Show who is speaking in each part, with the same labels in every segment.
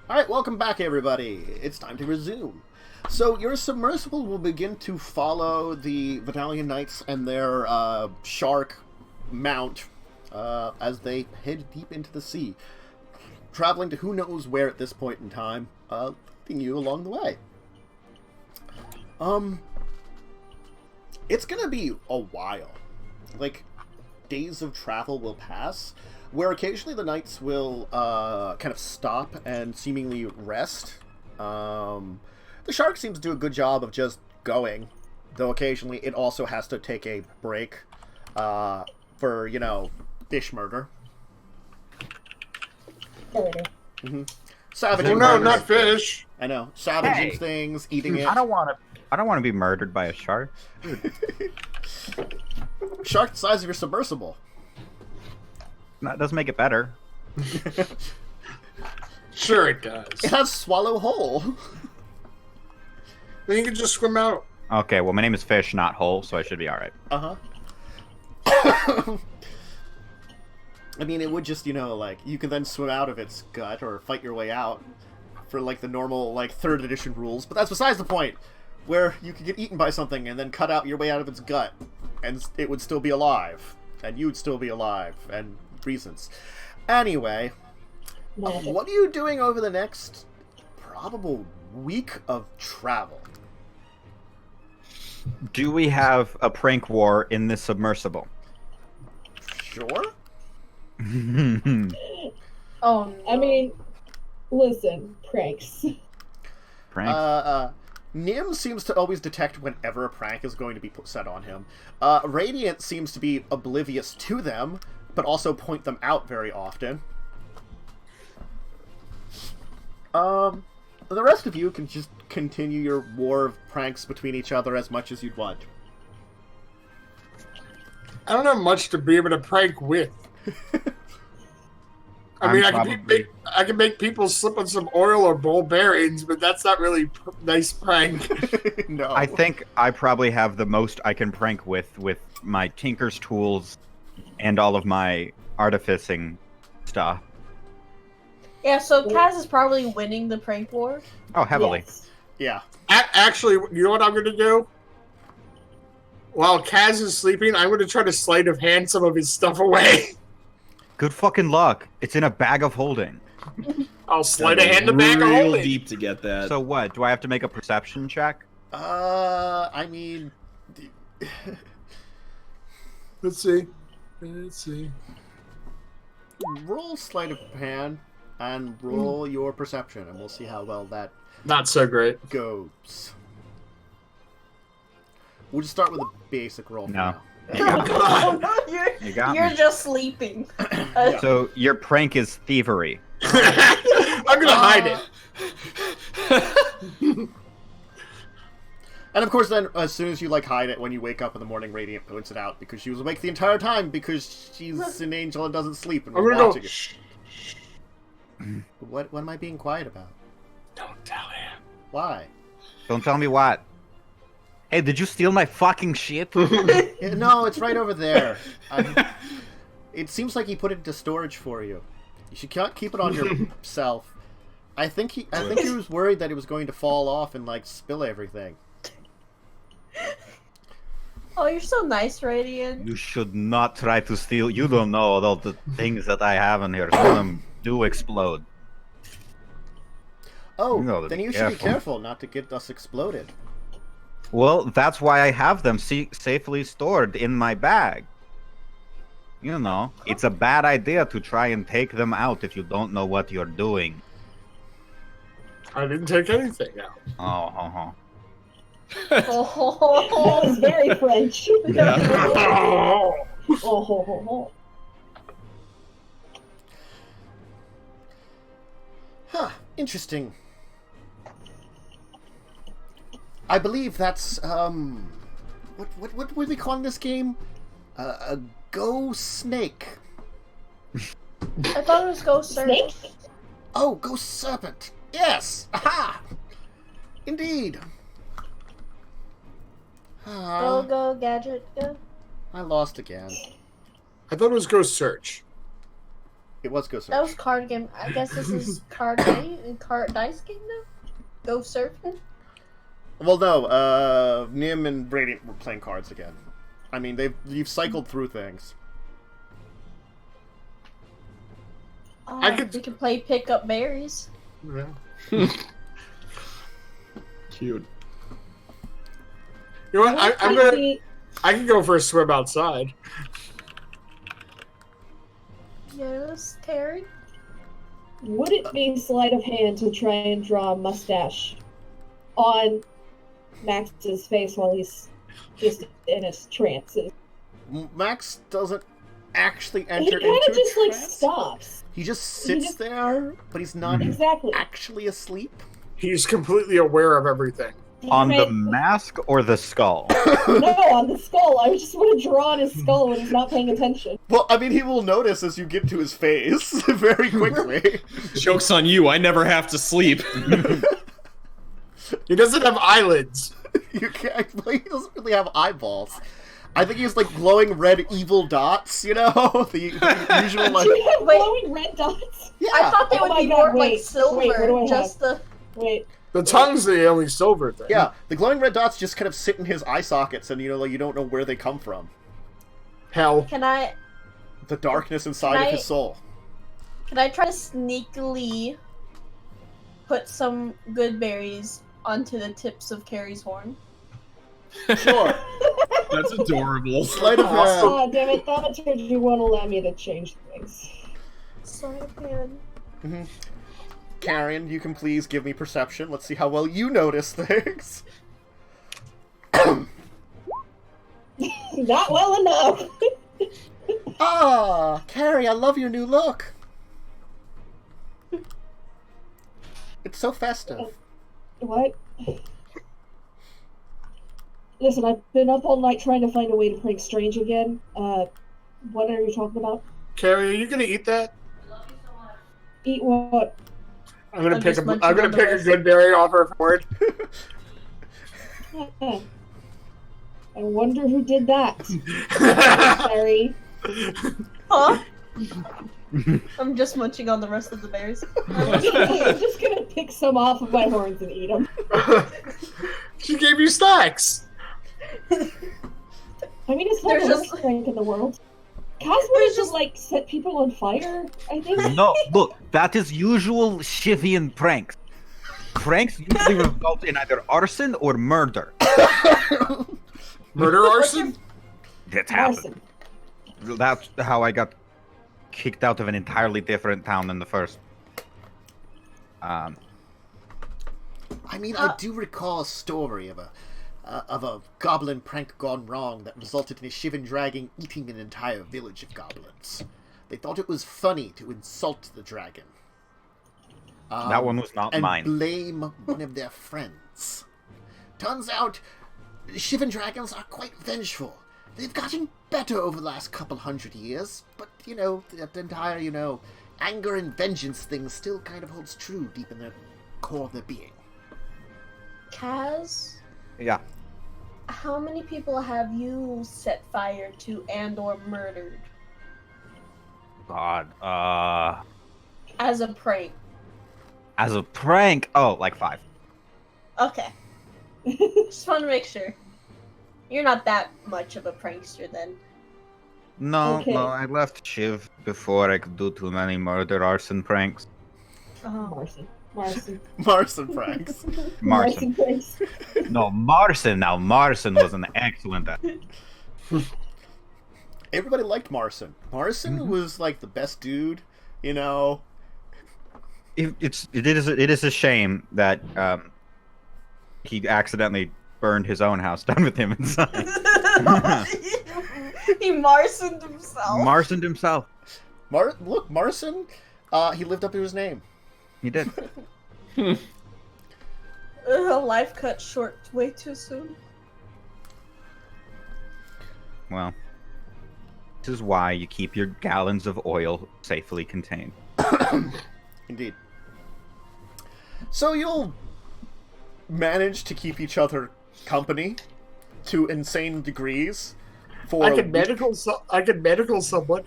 Speaker 1: Alright, welcome back everybody. It's time to resume. So your submersible will begin to follow the Battalion Knights and their shark mount as they head deep into the sea, traveling to who knows where at this point in time, leading you along the way. It's gonna be a while. Like, days of travel will pass, where occasionally the knights will kind of stop and seemingly rest. The shark seems to do a good job of just going, though occasionally it also has to take a break for, you know, fish murder. Mm-hmm. Savaging.
Speaker 2: Well, no, not fish.
Speaker 1: I know, savaging things, eating it.
Speaker 3: I don't want to be murdered by a shark.
Speaker 1: Shark the size of your submersible.
Speaker 3: That does make it better.
Speaker 2: Sure it does.
Speaker 1: It has swallow whole.
Speaker 2: Then you can just swim out.
Speaker 3: Okay, well, my name is Fish, not Hole, so I should be alright.
Speaker 1: Uh-huh. I mean, it would just, you know, like, you can then swim out of its gut or fight your way out for, like, the normal, like, 3rd edition rules. But that's besides the point, where you could get eaten by something and then cut out your way out of its gut, and it would still be alive, and you'd still be alive, and reasons. Anyway, what are you doing over the next probable week of travel?
Speaker 3: Do we have a prank war in this submersible?
Speaker 1: Sure.
Speaker 4: Oh, I mean, listen, pranks.
Speaker 3: Pranks?
Speaker 1: Nim seems to always detect whenever a prank is going to be set on him. Radiant seems to be oblivious to them, but also point them out very often. The rest of you can just continue your war of pranks between each other as much as you'd want.
Speaker 2: I don't have much to be able to prank with. I mean, I can make people slip on some oil or bowl bearings, but that's not really nice prank.
Speaker 1: No.
Speaker 3: I think I probably have the most I can prank with my tinker's tools and all of my artificing stuff.
Speaker 4: Yeah, so Kaz is probably winning the prank war.
Speaker 3: Oh, heavily.
Speaker 4: Yes.
Speaker 1: Yeah.
Speaker 2: Actually, you know what I'm going to do? While Kaz is sleeping, I'm going to try to sleight of hand some of his stuff away.
Speaker 3: Good fucking luck. It's in a bag of holding.
Speaker 2: I'll sleight of hand the bag of
Speaker 5: real
Speaker 2: holding.
Speaker 5: deep to get that.
Speaker 3: So what? Do I have to make a perception check?
Speaker 1: I mean...
Speaker 2: Let's see.
Speaker 1: Roll sleight of hand and roll your perception, and we'll see how well that
Speaker 2: Not so great.
Speaker 1: goes. We'll just start with a basic roll for
Speaker 3: No.
Speaker 1: now.
Speaker 4: Oh, no,
Speaker 3: You got
Speaker 4: you're
Speaker 3: me.
Speaker 4: just sleeping.
Speaker 3: So your prank is thievery.
Speaker 2: I'm going to hide it.
Speaker 1: And of course then, as soon as you, like, hide it, when you wake up in the morning, Radiant points it out, because she was awake the entire time, because she's an angel and doesn't sleep, and
Speaker 2: I'm
Speaker 1: we're
Speaker 2: going to
Speaker 1: watching
Speaker 2: go,
Speaker 1: it.
Speaker 2: shh,
Speaker 1: What am I being quiet about?
Speaker 2: don't tell him.
Speaker 1: Why?
Speaker 3: Don't tell me what. Hey, did you steal my fucking shit?
Speaker 1: Yeah, no, it's right over there. It seems like he put it into storage for you. You should keep it on yourself. I think he was worried that it was going to fall off and, like, spill everything.
Speaker 4: Oh, you're so nice, Radiant.
Speaker 3: You should not try to steal. You don't know all the things that I have in here. Some of them do explode.
Speaker 1: Oh,
Speaker 3: You know to
Speaker 1: then
Speaker 3: be
Speaker 1: you should be
Speaker 3: careful.
Speaker 1: careful not to get us exploded.
Speaker 3: Well, that's why I have them safely stored in my bag. You know, it's a bad idea to try and take them out if you don't know what you're doing.
Speaker 2: I didn't take anything out.
Speaker 3: Oh.
Speaker 4: Oh,
Speaker 6: That was very French.
Speaker 2: Oh.
Speaker 1: Huh, interesting. I believe that's, what were they calling this game? A Go Snake.
Speaker 4: I thought it was Ghost
Speaker 6: Snake?
Speaker 4: Serpent.
Speaker 1: Oh, Go Serpent. Yes! Aha! Indeed.
Speaker 4: Go, gadget, go.
Speaker 1: I lost again.
Speaker 2: I thought it was Ghost Search.
Speaker 1: It was Go
Speaker 4: That was
Speaker 1: Surf.
Speaker 4: card game. I guess this is card game, card dice game now. Go surfing.
Speaker 1: Well, no. Nim and Brady were playing cards again. I mean, you've cycled through things.
Speaker 4: We can play pick up berries.
Speaker 2: Yeah.
Speaker 5: Cute.
Speaker 2: You know what? I can go for a swim outside.
Speaker 4: Yes, Terry.
Speaker 6: Would it be sleight of hand to try and draw a mustache on Max's face while he's just in his trance?
Speaker 1: Max doesn't actually
Speaker 6: He
Speaker 1: enter
Speaker 6: kind
Speaker 1: into
Speaker 6: of just like
Speaker 1: trance.
Speaker 6: stops.
Speaker 1: He just sits there, but he's not
Speaker 6: Exactly.
Speaker 1: actually asleep.
Speaker 2: He's completely aware of everything.
Speaker 3: On the
Speaker 6: Right.
Speaker 3: mask or the skull?
Speaker 6: No, on the skull. I just want to draw on his skull when he's not paying attention.
Speaker 1: Well, I mean, he will notice as you get to his face very quickly.
Speaker 5: Joke's on you, I never have to sleep.
Speaker 2: He doesn't have eyelids.
Speaker 1: You can't. Well, he doesn't really have eyeballs. I think he's like glowing red evil dots. You know, the usual like.
Speaker 6: Do you have
Speaker 4: Wait.
Speaker 6: glowing red dots?
Speaker 1: Yeah.
Speaker 4: I thought they
Speaker 6: Oh
Speaker 4: would
Speaker 6: my
Speaker 4: be
Speaker 6: God,
Speaker 4: more like
Speaker 6: wait,
Speaker 4: silver.
Speaker 6: wait, what do I
Speaker 4: Just the.
Speaker 6: Wait.
Speaker 2: The tongue's the only silver thing.
Speaker 1: Yeah, the glowing red dots just kind of sit in his eye sockets, and like you don't know where they come from.
Speaker 2: Hell.
Speaker 4: Can I
Speaker 1: The darkness inside of his soul.
Speaker 4: try to sneakily put some good berries onto the tips of Carrie's horn?
Speaker 1: Sure.
Speaker 5: That's adorable.
Speaker 1: Sleight of hand.
Speaker 6: Oh, damn it. Thaumaturgy won't allow me to change things.
Speaker 4: Sleight of hand.
Speaker 1: Mm-hmm. Karen, you can please give me perception. Let's see how well you notice things.
Speaker 6: Not well enough.
Speaker 1: Ah, Carrie, I love your new look. It's so festive.
Speaker 6: What? Listen, I've been up all night trying to find a way to prank Strange again. What are you talking about?
Speaker 2: Carrie, are you gonna eat that?
Speaker 6: Eat what?
Speaker 2: I'm gonna
Speaker 4: I'm
Speaker 2: pick
Speaker 4: just
Speaker 2: a
Speaker 4: munching
Speaker 2: I'm gonna
Speaker 4: on the
Speaker 2: pick a
Speaker 4: rest.
Speaker 2: good berry off her board.
Speaker 6: Huh. I wonder who did that. Sorry.
Speaker 4: Huh? I'm just munching on the rest of the berries.
Speaker 6: I'm just gonna pick some off of my horns and eat them.
Speaker 2: She gave you stacks.
Speaker 6: I mean, it's not
Speaker 4: There's
Speaker 6: the
Speaker 4: just-
Speaker 6: worst prank in the world. Kaz would have just like set people on fire, I think.
Speaker 3: No, look, that is usual Shivian pranks. Pranks usually result in either arson or murder.
Speaker 2: Murder arson?
Speaker 3: That's happened.
Speaker 6: Arson.
Speaker 3: That's how I got kicked out of an entirely different town than the first.
Speaker 1: I mean, I do recall a story of a goblin prank gone wrong that resulted in a Shivan dragon eating an entire village of goblins. They thought it was funny to insult the dragon.
Speaker 3: That one was not
Speaker 1: and
Speaker 3: mine.
Speaker 1: blame one of their friends. Turns out, Shivan dragons are quite vengeful. They've gotten better over the last couple hundred years, but, that entire, anger and vengeance thing still kind of holds true deep in the core of their being.
Speaker 4: Kaz,
Speaker 3: Yeah.
Speaker 4: how many people have you set fire to and or murdered
Speaker 3: God.
Speaker 4: as a prank?
Speaker 3: As a prank, like 5.
Speaker 4: Okay. Just want to make sure. You're not that much of a prankster then.
Speaker 3: No,
Speaker 6: Okay.
Speaker 3: no, I left Shiv before I could do too many murder arson pranks.
Speaker 6: Marson.
Speaker 1: Marson pranks.
Speaker 3: Marson.
Speaker 6: Thanks.
Speaker 3: No, Marson. Now, Marson was an excellent.
Speaker 1: Everybody liked Marson. Marson was like the best dude,
Speaker 3: It is a shame that he accidentally burned his own house down with him inside.
Speaker 4: He Marsoned himself.
Speaker 3: Marsoned himself.
Speaker 1: Look, Marson, he lived up to his name.
Speaker 3: He did.
Speaker 4: Life cut short way too soon.
Speaker 3: Well, this is why you keep your gallons of oil safely contained.
Speaker 1: Indeed. So you'll manage to keep each other company to insane degrees for
Speaker 2: I could medical someone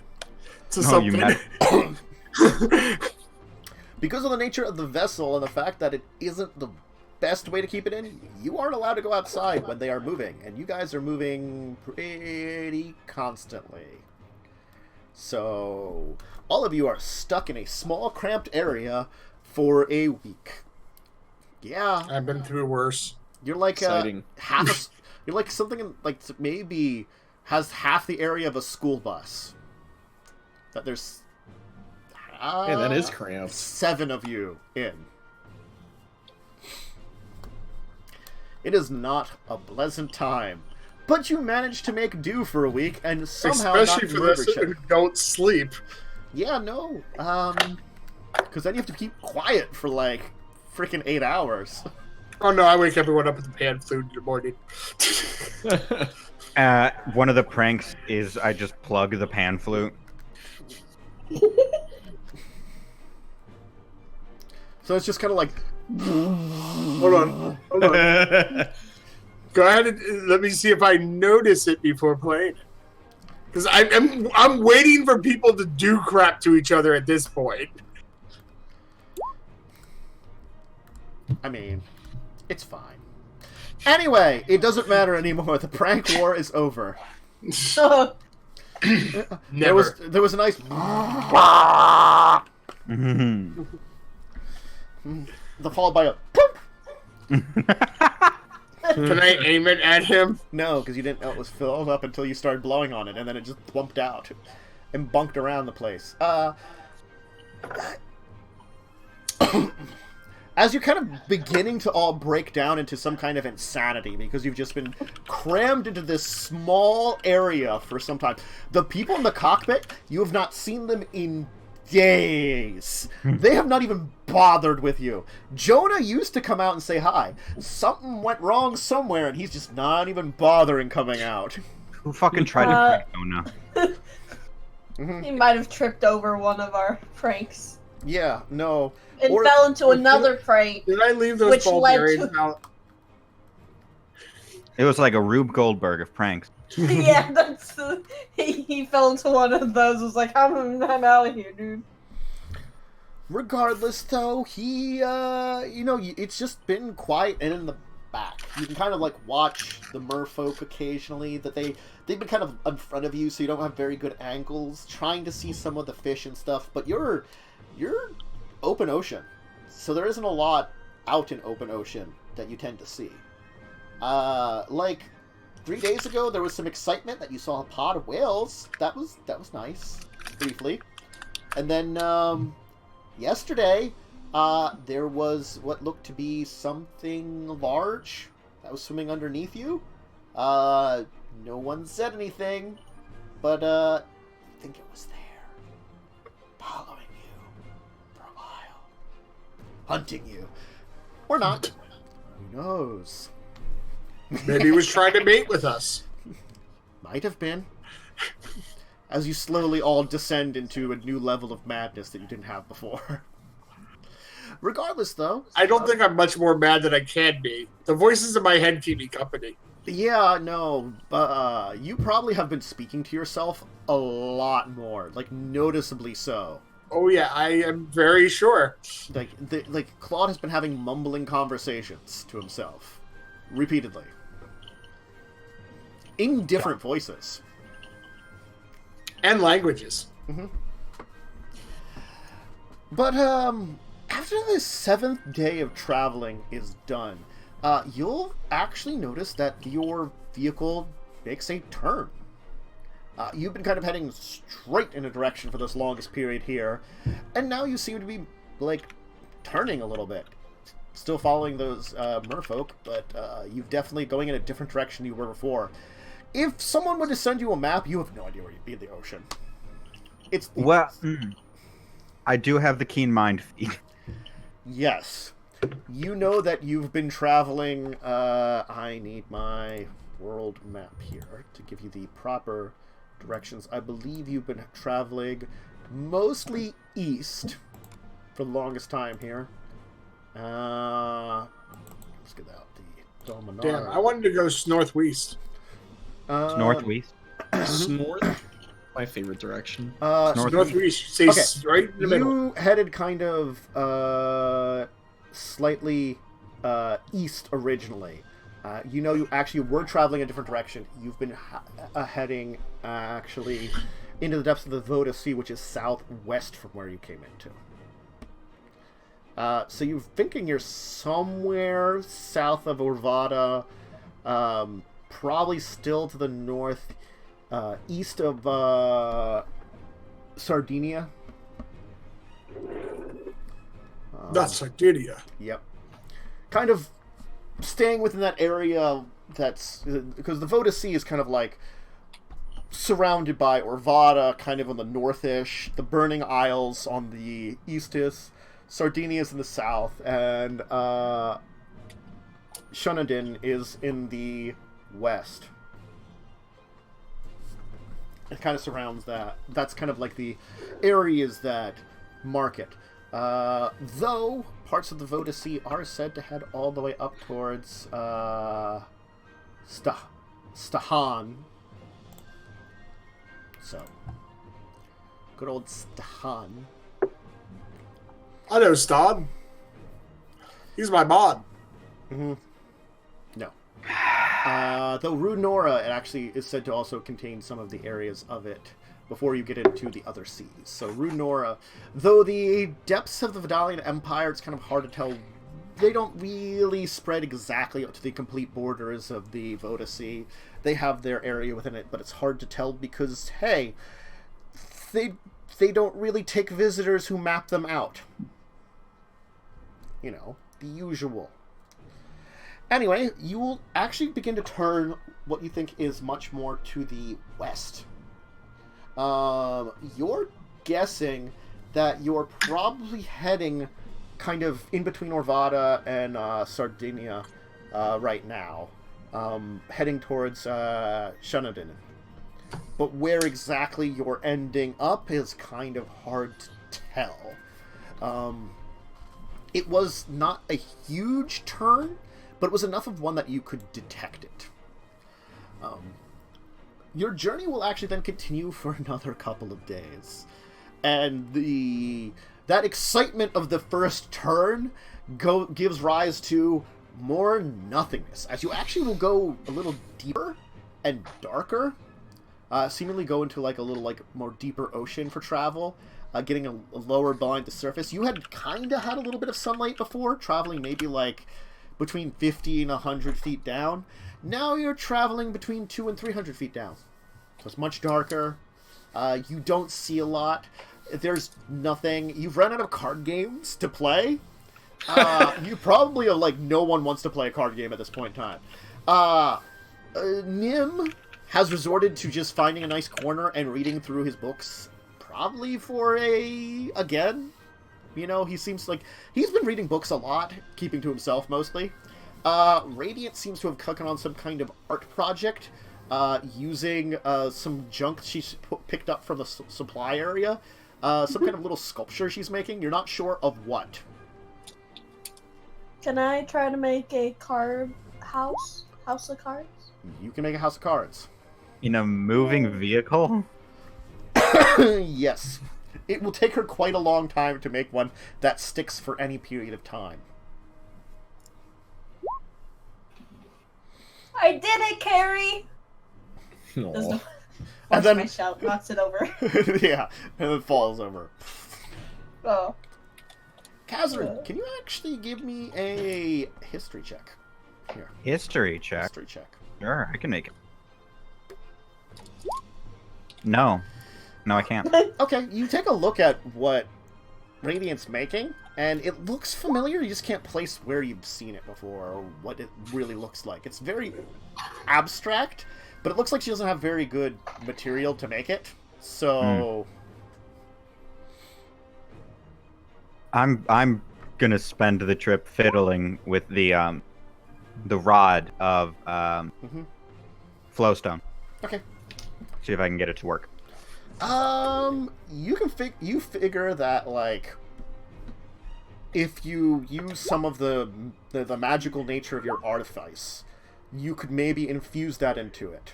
Speaker 2: to
Speaker 3: No, you
Speaker 2: something.
Speaker 1: Because of the nature of the vessel and the fact that it isn't the best way to keep it in, you aren't allowed to go outside when they are moving, and you guys are moving pretty constantly. So, all of you are stuck in a small, cramped area for a week. Yeah.
Speaker 2: I've been through worse.
Speaker 1: You're like
Speaker 5: Exciting.
Speaker 1: you're like something like maybe has half the area of a school bus. That there's
Speaker 5: Yeah, that is cramped.
Speaker 1: 7 of you in. It is not a pleasant time, but you managed to make do for a week and somehow
Speaker 2: Especially
Speaker 1: not
Speaker 2: for
Speaker 1: murder
Speaker 2: those
Speaker 1: each
Speaker 2: who
Speaker 1: other.
Speaker 2: don't sleep.
Speaker 1: Yeah, no. Because then you have to keep quiet for like freaking 8 hours.
Speaker 2: Oh no, I wake everyone up with the pan food in the morning.
Speaker 3: One of the pranks is I just plug the pan flute.
Speaker 1: So it's just kind of like,
Speaker 2: Hold on. Go ahead and let me see if I notice it before playing. Because I'm waiting for people to do crap to each other at this point.
Speaker 1: I mean, it's fine. Anyway, it doesn't matter anymore. The prank war is over.
Speaker 2: Never.
Speaker 1: There was a nice the followed by a poop.
Speaker 2: Can I aim it at him?
Speaker 1: No, because you didn't know it was filled up until you started blowing on it, and then it just plumped out and bunked around the place. As you're kind of beginning to all break down into some kind of insanity because you've just been crammed into this small area for some time. The people in the cockpit, you have not seen them in days. They have not even bothered with you. Jonah used to come out and say hi. Something went wrong somewhere, and he's just not even bothering coming out.
Speaker 3: Who fucking tried to prank Jonah?
Speaker 4: He might have tripped over one of our pranks.
Speaker 1: Yeah, no.
Speaker 4: And
Speaker 1: Or-
Speaker 4: fell into another prank.
Speaker 2: Did I leave those
Speaker 4: Which led
Speaker 2: Bulgarians
Speaker 4: to-
Speaker 2: out?
Speaker 3: It was like a Rube Goldberg of pranks.
Speaker 4: Yeah, that's he fell into one of those. Was like, I'm out of here, dude.
Speaker 1: Regardless, though, he, it's just been quiet and in the back. You can kind of, like, watch the merfolk occasionally, that they've been kind of in front of you, so you don't have very good angles, trying to see some of the fish and stuff, but you're open ocean, so there isn't a lot out in open ocean that you tend to see. Like 3 days ago, there was some excitement that you saw a pod of whales. That was nice, briefly. And then yesterday, there was what looked to be something large that was swimming underneath you. No one said anything, but I think it was there, following you for a while, hunting you, or not. Who knows?
Speaker 2: Maybe he was trying to mate with us.
Speaker 1: Might have been. As you slowly all descend into a new level of madness that you didn't have before. Regardless, though.
Speaker 2: I don't think I'm much more mad than I can be. The voices in my head keep me company.
Speaker 1: Yeah, no. You probably have been speaking to yourself a lot more. Like, noticeably so.
Speaker 2: Oh yeah, I am very sure.
Speaker 1: Like Claude has been having mumbling conversations to himself. Repeatedly. In different voices.
Speaker 2: And languages.
Speaker 1: But, after the 7th day of traveling is done, you'll actually notice that your vehicle makes a turn. You've been kind of heading straight in a direction for this longest period here, and now you seem to be, like, turning a little bit. Still following those merfolk, but you've definitely going in a different direction you were before. If someone were to send you a map, you have no idea where you'd be in the ocean. It's
Speaker 3: Well, I do have the keen mind feed.
Speaker 1: Yes. You know that you've been traveling, I need my world map here to give you the proper directions. I believe you've been traveling mostly east for the longest time here. Let's get out the Dominaria.
Speaker 2: Damn, I wanted to go northwest.
Speaker 3: It's northwest.
Speaker 5: North? My favorite direction.
Speaker 3: Northeast.
Speaker 2: Northeast. Say
Speaker 1: Okay.
Speaker 2: right in the middle.
Speaker 1: You headed kind of slightly east originally. You know, you actually were traveling a different direction. You've been heading actually into the depths of the Voda Sea, which is southwest from where you came into. So you're thinking you're somewhere south of Orvada, probably still to the north, east of Sardinia.
Speaker 2: That's Sardinia.
Speaker 1: Yep. Kind of staying within that area that's... Because the Voda Sea is kind of like surrounded by Orvada, kind of on the northish, the Burning Isles on the eastis, Sardinia is in the south, and Shunadin is in the west. It kind of surrounds that. That's kind of like the areas that mark it. Though parts of the Voda Sea are said to head all the way up towards Stahan. So, good old Stahan.
Speaker 2: I know Stod. He's my mod.
Speaker 1: Mm-hmm. No. Though Runora, it actually is said to also contain some of the areas of it before you get into the other seas. So Runora, though the depths of the Vidalian Empire, it's kind of hard to tell. They don't really spread exactly up to the complete borders of the Voda Sea. They have their area within it, but it's hard to tell because, hey, they don't really take visitors who map them out. You know, the usual. Anyway, you will actually begin to turn what you think is much more to the west. You're guessing that you're probably heading kind of in between Orvada and Sardinia right now, heading towards Shunadin. But where exactly you're ending up is kind of hard to tell. It was not a huge turn, but it was enough of one that you could detect it. Your journey will actually then continue for another couple of days. And that excitement of the first turn gives rise to more nothingness, as you actually will go a little deeper and darker, seemingly go into like a little like more deeper ocean for travel, getting a lower line to surface. You had kind of had a little bit of sunlight before, traveling maybe like between 50 and 100 feet down. Now you're traveling between 200 and 300 feet down. So it's much darker. You don't see a lot. There's nothing. You've run out of card games to play. You probably are like, no one wants to play a card game at this point in time. Nim has resorted to just finding a nice corner and reading through his books. Probably for again. You know, he seems like he's been reading books a lot, keeping to himself mostly. Radiant seems to have taken on some kind of art project, using some junk she's picked up from the supply area. Some kind of little sculpture she's making. You're not sure of what.
Speaker 4: Can I try to make a card house? House of cards?
Speaker 1: You can make a house of cards.
Speaker 3: In a moving vehicle?
Speaker 1: Yes. It will take her quite a long time to make one that sticks for any period of time.
Speaker 4: I did it, Carrie!
Speaker 5: Aw.
Speaker 1: And then-
Speaker 4: my shout knocks it over.
Speaker 1: Yeah, and it falls over.
Speaker 4: Oh.
Speaker 1: Kazrin, can you actually give me a history check? Here,
Speaker 3: History check.
Speaker 1: history check.
Speaker 3: Sure, I can make it. No. No, I can't.
Speaker 1: Okay, you take a look at what Radiant's making, and it looks familiar. You just can't place where you've seen it before or what it really looks like. It's very abstract, but it looks like she doesn't have very good material to make it. So
Speaker 3: I'm gonna spend the trip fiddling with the rod of flowstone.
Speaker 1: Okay.
Speaker 3: See if I can get it to work.
Speaker 1: You can figure that, like, if you use some of the magical nature of your artifice, you could maybe infuse that into it.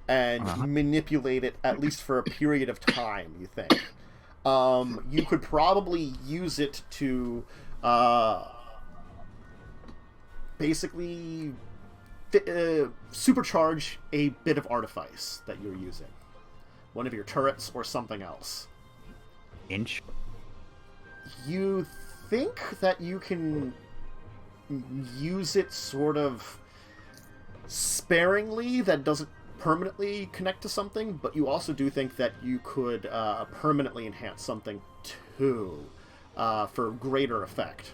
Speaker 1: and manipulate it at least for a period of time, you think. You could probably use it to basically supercharge a bit of artifice that you're using. One of your turrets or something else.
Speaker 3: Inch.
Speaker 1: You think that you can use it sort of sparingly, that doesn't permanently connect to something, but you also do think that you could permanently enhance something too, for greater effect.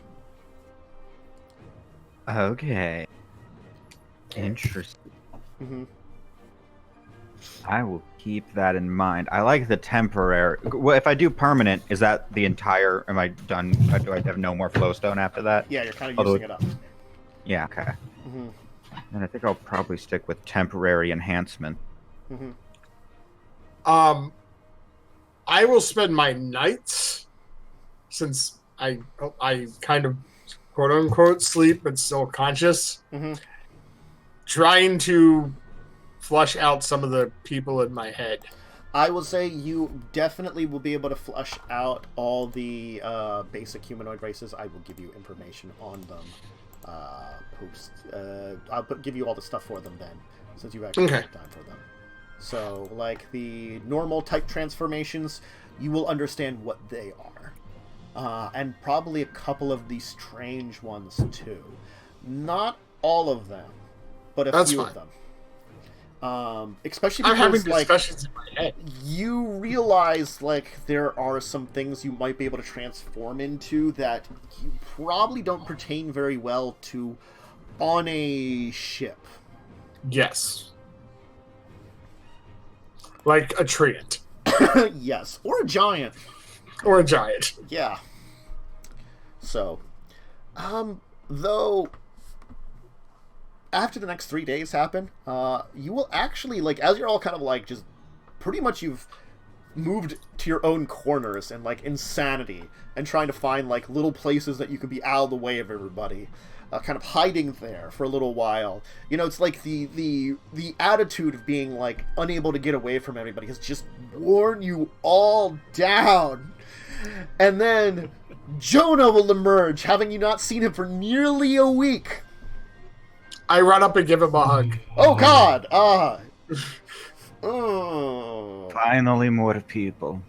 Speaker 3: Okay. Interesting.
Speaker 1: Mm-hmm.
Speaker 3: I will keep that in mind. I like the temporary. Well, if I do permanent, is that the entire? Am I done? Do I have no more flowstone after that?
Speaker 1: Yeah, you're kind of using it up.
Speaker 3: Yeah. Okay.
Speaker 1: Mm-hmm.
Speaker 3: And I think I'll probably stick with temporary enhancement.
Speaker 1: Mm-hmm.
Speaker 2: I will spend my nights, since I kind of quote unquote sleep but still conscious, trying to flush out some of the people in my head.
Speaker 1: I will say you definitely will be able to flush out all the basic humanoid races. I will give you information on them. I'll give you all the stuff for them then, since you actually have time for them. So, like the normal type transformations, you will understand what they are, and probably a couple of the strange ones too. Not all of them, but a few of them. Especially because,
Speaker 2: I'm having discussions in my head.
Speaker 1: You realize, like, there are some things you might be able to transform into that you probably don't pertain very well to on a ship.
Speaker 2: Yes. Like a treant.
Speaker 1: Yes, or a giant.
Speaker 2: Or a giant.
Speaker 1: Yeah. So, though, after the next 3 days happen, you will actually, like, as you're all kind of, like, just pretty much you've moved to your own corners and, like, insanity and trying to find, like, little places that you could be out of the way of everybody, kind of hiding there for a little while. You know, it's like the attitude of being, like, unable to get away from everybody has just worn you all down. And then Jonah will emerge, having you not seen him for nearly a week.
Speaker 2: I run up and give him a hug.
Speaker 1: Oh God!
Speaker 3: Finally, more people.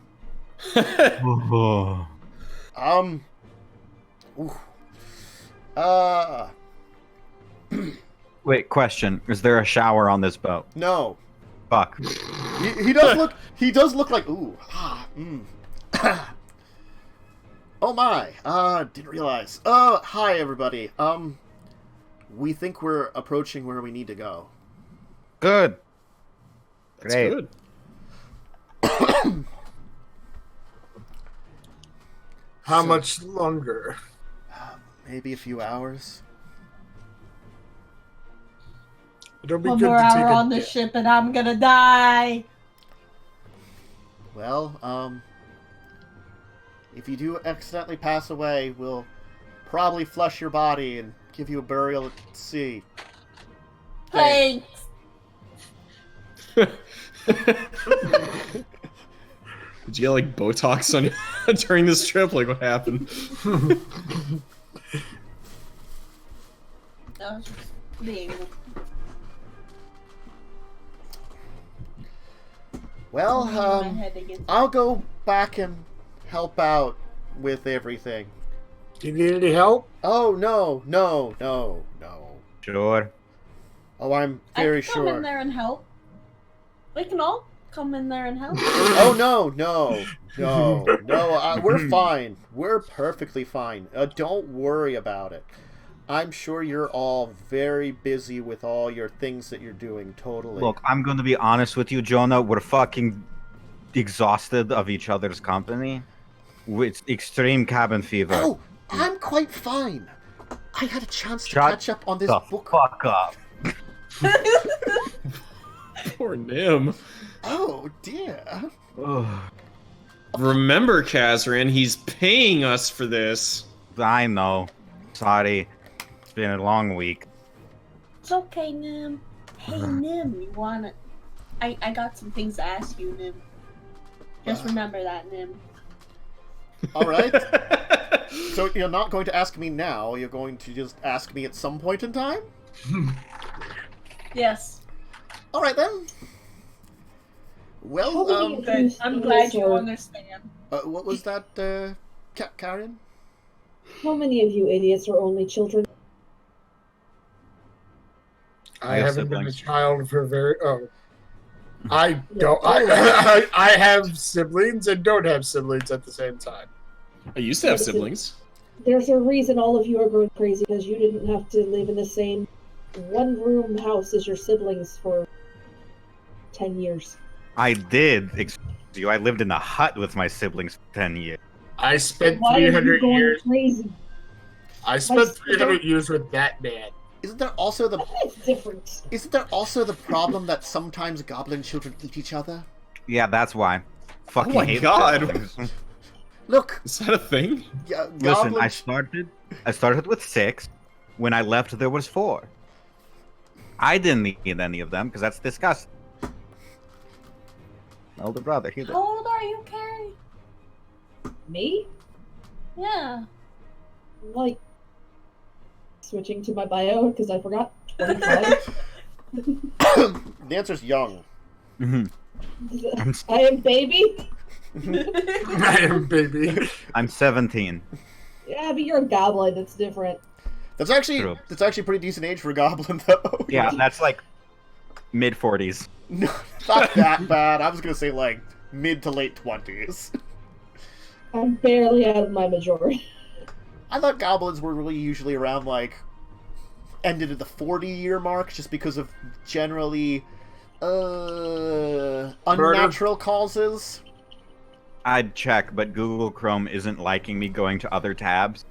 Speaker 3: Wait, question: is there a shower on this boat?
Speaker 1: No.
Speaker 3: Fuck.
Speaker 1: He does look. He does look like. Ooh. Oh my. Didn't realize. Hi everybody. We think we're approaching where we need to go.
Speaker 3: Good.
Speaker 5: That's
Speaker 3: Great.
Speaker 5: good.
Speaker 2: How much longer?
Speaker 1: Maybe a few hours.
Speaker 2: It'll be
Speaker 4: One
Speaker 2: good
Speaker 4: more
Speaker 2: to take
Speaker 4: hour
Speaker 2: a
Speaker 4: on the
Speaker 2: dip.
Speaker 4: ship and I'm gonna die.
Speaker 1: Well, if you do accidentally pass away, we'll probably flush your body and give you a burial at sea.
Speaker 4: Thanks.
Speaker 5: Did you get like Botox on during this trip? Like what happened?
Speaker 4: That was just being.
Speaker 1: Well,
Speaker 4: my head against-
Speaker 1: I'll go back and help out with everything.
Speaker 2: Do you need any help?
Speaker 1: Oh, no.
Speaker 3: Sure.
Speaker 1: Oh, I'm very
Speaker 4: I can come in
Speaker 1: sure.
Speaker 4: there and help. We can all come in there and help.
Speaker 1: Oh, no. We're fine. We're perfectly fine. Don't worry about it. I'm sure you're all very busy with all your things that you're doing, totally.
Speaker 3: Look, I'm going to be honest with you, Jonah. We're fucking exhausted of each other's company. With extreme cabin fever.
Speaker 1: Oh, I'm quite fine. I had a chance to
Speaker 3: Shut
Speaker 1: catch up on this
Speaker 3: the
Speaker 1: book.
Speaker 3: fuck up.
Speaker 5: Poor Nim.
Speaker 1: Oh, dear.
Speaker 5: Remember, Kazran, he's paying us for this.
Speaker 3: I know. Sorry. It's been a long week.
Speaker 4: It's okay, Nim. Hey, Nim, you wanna? I got some things to ask you, Nim. Just remember that, Nim.
Speaker 1: All right. So you're not going to ask me now. You're going to just ask me at some point in time.
Speaker 4: Yes.
Speaker 1: All right then. Well,
Speaker 4: Good. I'm glad you understand.
Speaker 1: what was that, Karen?
Speaker 6: How many of you idiots are only children?
Speaker 2: I
Speaker 3: have
Speaker 2: haven't been a
Speaker 3: siblings.
Speaker 2: child for very. Oh, I don't. I have siblings and don't have siblings at the same time.
Speaker 5: I used to have siblings.
Speaker 6: There's a reason all of you are going crazy, because you didn't have to live in the same one-room house as your siblings for 10 years.
Speaker 3: I did. Excuse you. I lived in a hut with my siblings for 10 years.
Speaker 2: I spent
Speaker 6: Why are you
Speaker 2: 300
Speaker 6: going
Speaker 2: years.
Speaker 6: crazy?
Speaker 2: I spent 300 years with that man.
Speaker 1: Isn't there also the
Speaker 6: That's different.
Speaker 1: Isn't there also the problem that sometimes goblin children eat each other?
Speaker 3: Yeah, that's why. Fucking
Speaker 5: my
Speaker 3: hate
Speaker 5: God.
Speaker 3: siblings.
Speaker 1: Look,
Speaker 5: Is that a thing?
Speaker 1: yeah,
Speaker 3: Listen,
Speaker 1: goblin-
Speaker 3: I started with 6. When I left, there was 4. I didn't need any of them because that's disgusting. Elder brother, here.
Speaker 4: How old are you, Carrie?
Speaker 6: Me?
Speaker 4: Yeah.
Speaker 6: Like, switching to my bio, because I forgot. 25.
Speaker 1: The answer's young.
Speaker 3: Mhm.
Speaker 6: I am baby?
Speaker 2: I am baby.
Speaker 3: I'm 17.
Speaker 6: Yeah, but you're a goblin, that's different.
Speaker 1: That's actually
Speaker 3: True.
Speaker 1: a pretty decent age for a goblin, though.
Speaker 3: Yeah, that's like mid 40s.
Speaker 1: No, not that bad. I was gonna say like mid to late 20s.
Speaker 6: I'm barely out of my majority.
Speaker 1: I thought goblins were really usually around like ended at the 40-year mark, just because of generally unnatural causes.
Speaker 3: I'd check, but Google Chrome isn't liking me going to other tabs.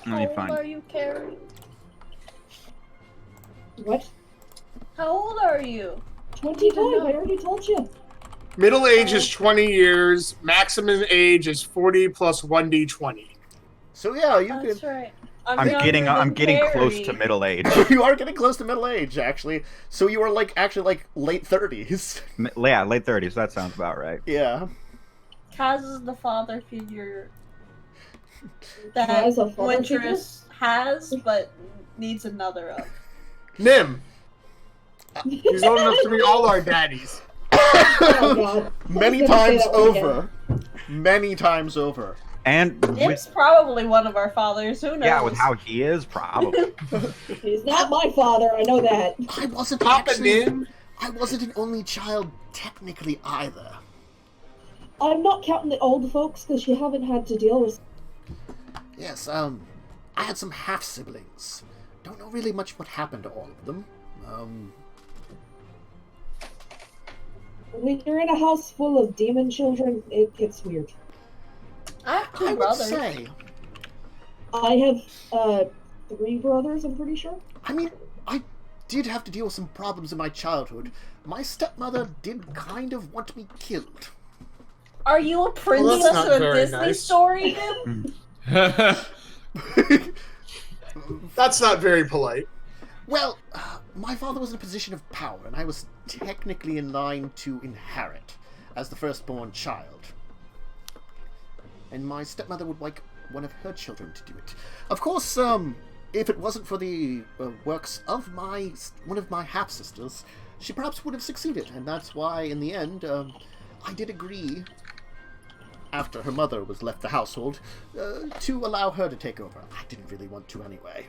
Speaker 3: Let
Speaker 4: How
Speaker 3: me
Speaker 4: old
Speaker 3: find.
Speaker 4: are you, Carrie?
Speaker 6: What?
Speaker 4: How old are you?
Speaker 6: 25, I already told you.
Speaker 2: Middle age is 20 years. Maximum age is 40 plus 1d20.
Speaker 1: So yeah, you
Speaker 4: That's right.
Speaker 3: I'm
Speaker 4: younger
Speaker 3: getting
Speaker 4: than
Speaker 3: close
Speaker 4: Carrie.
Speaker 3: to middle age.
Speaker 1: could you are getting close to middle age, actually. So you are like actually like late 30s.
Speaker 3: Yeah, late 30s. That sounds about right.
Speaker 1: Yeah.
Speaker 4: Kaz is the father figure that
Speaker 6: Kaz a father
Speaker 4: Winterus has, but needs another of.
Speaker 2: Nim. He's old enough to be all our daddies.
Speaker 6: Oh god.
Speaker 1: Many
Speaker 6: I was gonna say
Speaker 1: times
Speaker 6: that one
Speaker 1: over. Many times over.
Speaker 3: And
Speaker 4: Nim's probably one of our fathers. Who knows?
Speaker 3: yeah, with how he is, probably.
Speaker 6: He's not my father, I know that.
Speaker 1: I wasn't
Speaker 2: Papa
Speaker 1: actually.
Speaker 2: Nim.
Speaker 1: I wasn't an only child technically either.
Speaker 6: I'm not counting the old folks, because you haven't had to deal with...
Speaker 1: Yes, I had some half siblings. Don't know really much what happened to all of them.
Speaker 6: When you're in a house full of demon children, it gets weird.
Speaker 4: I have two
Speaker 1: I would
Speaker 4: brothers.
Speaker 1: say.
Speaker 6: I have 3 brothers, I'm pretty sure.
Speaker 1: I mean, I did have to deal with some problems in my childhood. My stepmother did kind of want me killed.
Speaker 4: Are you a princess
Speaker 2: not
Speaker 4: in a
Speaker 2: very
Speaker 4: Disney
Speaker 2: nice.
Speaker 4: story, Nim?
Speaker 2: That's not very polite.
Speaker 1: Well, my father was in a position of power, and I was technically in line to inherit as the firstborn child. And my stepmother would like one of her children to do it. Of course, if it wasn't for the works of one of my half-sisters, she perhaps would have succeeded, and that's why, in the end, I did agree, after her mother was left the household, to allow her to take over. I didn't really want to anyway.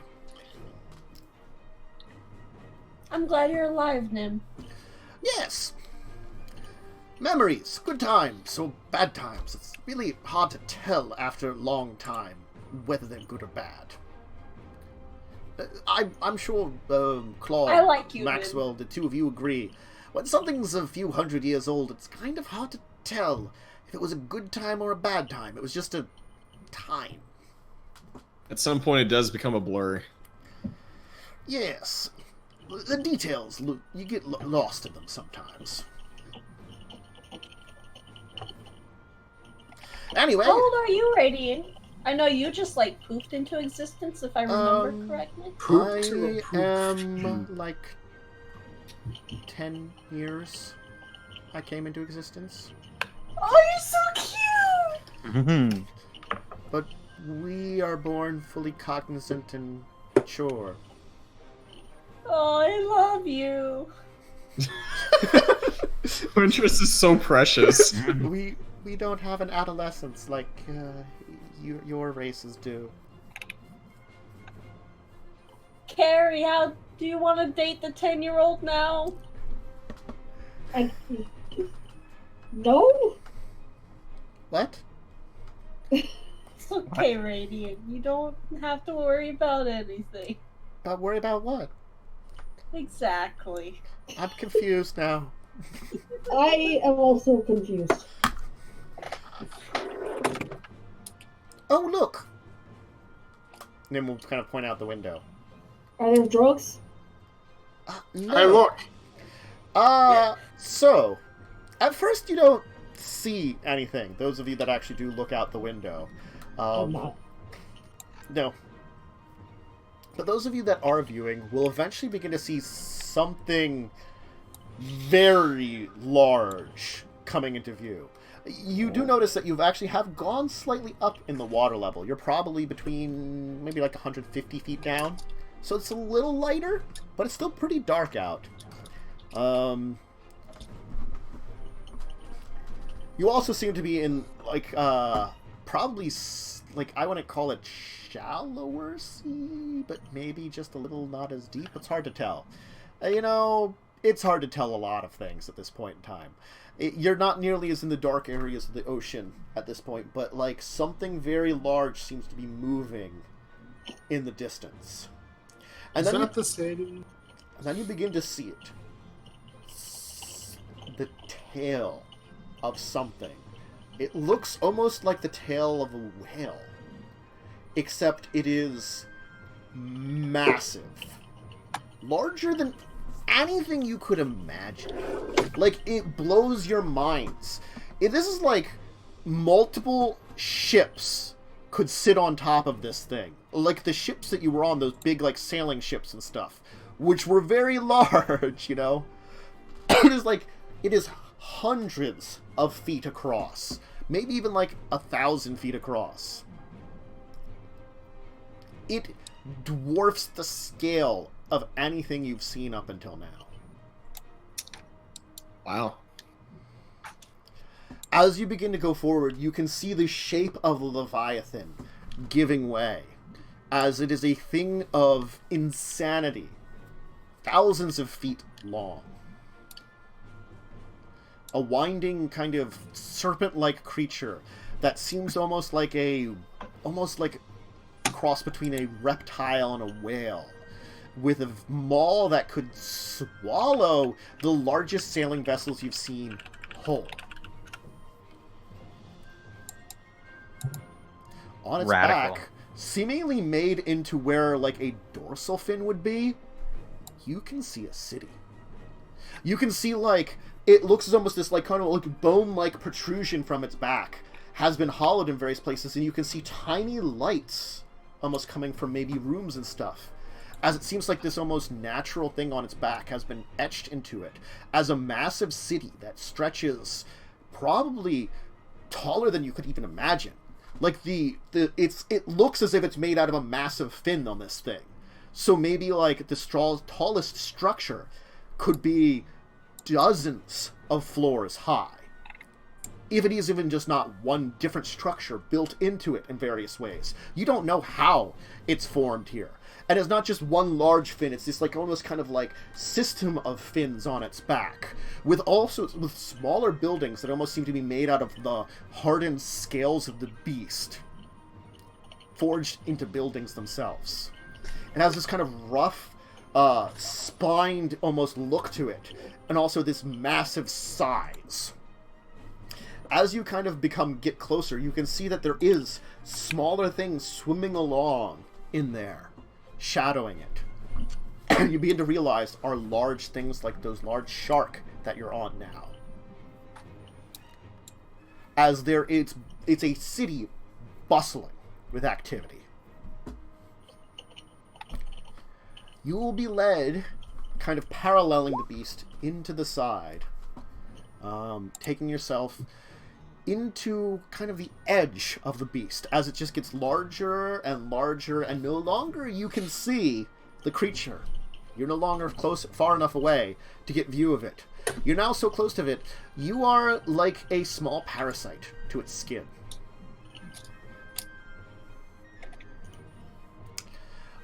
Speaker 4: I'm glad you're alive, Nim.
Speaker 1: Yes! Memories, good times, or bad times. It's really hard to tell after a long time whether they're good or bad. I'm sure Claude,
Speaker 4: I like you,
Speaker 1: Maxwell, the two of you agree. When something's a few hundred years old, it's kind of hard to tell if it was a good time or a bad time. It was just a time.
Speaker 5: At some point, it does become a blur.
Speaker 1: Yes. The details, you get lost in them sometimes. Anyway,
Speaker 4: How old are you, Radiant? I know you just like poofed into existence, if I remember correctly.
Speaker 2: Poop to a
Speaker 1: I
Speaker 2: poop.
Speaker 1: am like 10 years I came into existence.
Speaker 4: Oh, you're so cute!
Speaker 3: Mhm.
Speaker 1: But we are born fully cognizant and mature.
Speaker 4: Oh, I love you.
Speaker 5: Wintress is so precious.
Speaker 1: We don't have an adolescence like your races do.
Speaker 4: Carrie, how do you want to date the 10-year-old now?
Speaker 6: No?
Speaker 1: What?
Speaker 4: It's okay, Radiant. You don't have to worry about anything.
Speaker 1: But worry about what?
Speaker 4: Exactly.
Speaker 1: I'm confused now.
Speaker 6: I am also confused.
Speaker 1: Oh, look! And then we'll kind of point out the window.
Speaker 6: Are there drugs?
Speaker 1: No.
Speaker 2: Hey, look.
Speaker 1: So, at first you don't see anything. Those of you that actually do look out the window.
Speaker 6: I'm not.
Speaker 1: No. But those of you that are viewing will eventually begin to see something very large coming into view. You do notice that you actually have gone slightly up in the water level. You're probably between maybe like 150 feet down. So it's a little lighter, but it's still pretty dark out. You also seem to be in, like, probably, like, I wouldn't call it shallower sea, but maybe just a little not as deep. It's hard to tell. You know, it's hard to tell a lot of things at this point in time. You're not nearly as in the dark areas of the ocean at this point, but, like, something very large seems to be moving in the distance. And
Speaker 2: Is
Speaker 1: then
Speaker 2: that the city?
Speaker 1: then you begin to see it. The tail of something. It looks almost like the tail of a whale, except it is massive. Larger than anything you could imagine. Like, it blows your minds. This is like multiple ships could sit on top of this thing. Like the ships that you were on, those big, like, sailing ships and stuff, which were very large, you know? It is hundreds of feet across. Maybe even like 1,000 feet across. It dwarfs the scale of anything you've seen up until now.
Speaker 5: Wow.
Speaker 1: As you begin to go forward, you can see the shape of Leviathan giving way, as it is a thing of insanity, thousands of feet long. A winding kind of serpent-like creature that seems almost like a cross between a reptile and a whale, with a maw that could swallow the largest sailing vessels you've seen whole. On its
Speaker 3: Radical.
Speaker 1: back, seemingly made into where like a dorsal fin would be, you can see a city. You can see, like, it looks as almost this like kind of like bone-like protrusion from its back has been hollowed in various places, and you can see tiny lights almost coming from maybe rooms and stuff, as it seems like this almost natural thing on its back has been etched into it as a massive city that stretches probably taller than you could even imagine. Like it looks as if it's made out of a massive fin on this thing. So maybe like the tallest structure could be dozens of floors high. If it is even just not one different structure built into it in various ways. You don't know how it's formed here. And it's not just one large fin, it's this like almost kind of like system of fins on its back. With smaller buildings that almost seem to be made out of the hardened scales of the beast, forged into buildings themselves. It has this kind of rough, spined almost look to it, and also this massive size. As you kind of get closer, you can see that there is smaller things swimming along in there, shadowing it. You begin to realize are large things like those large shark that you're on now. As it's a city bustling with activity. You will be led kind of paralleling the beast into the side, taking yourself into kind of the edge of the beast as it just gets larger and larger, and no longer you can see the creature. You're no longer far enough away to get view of it. You're now so close to it, you are like a small parasite to its skin.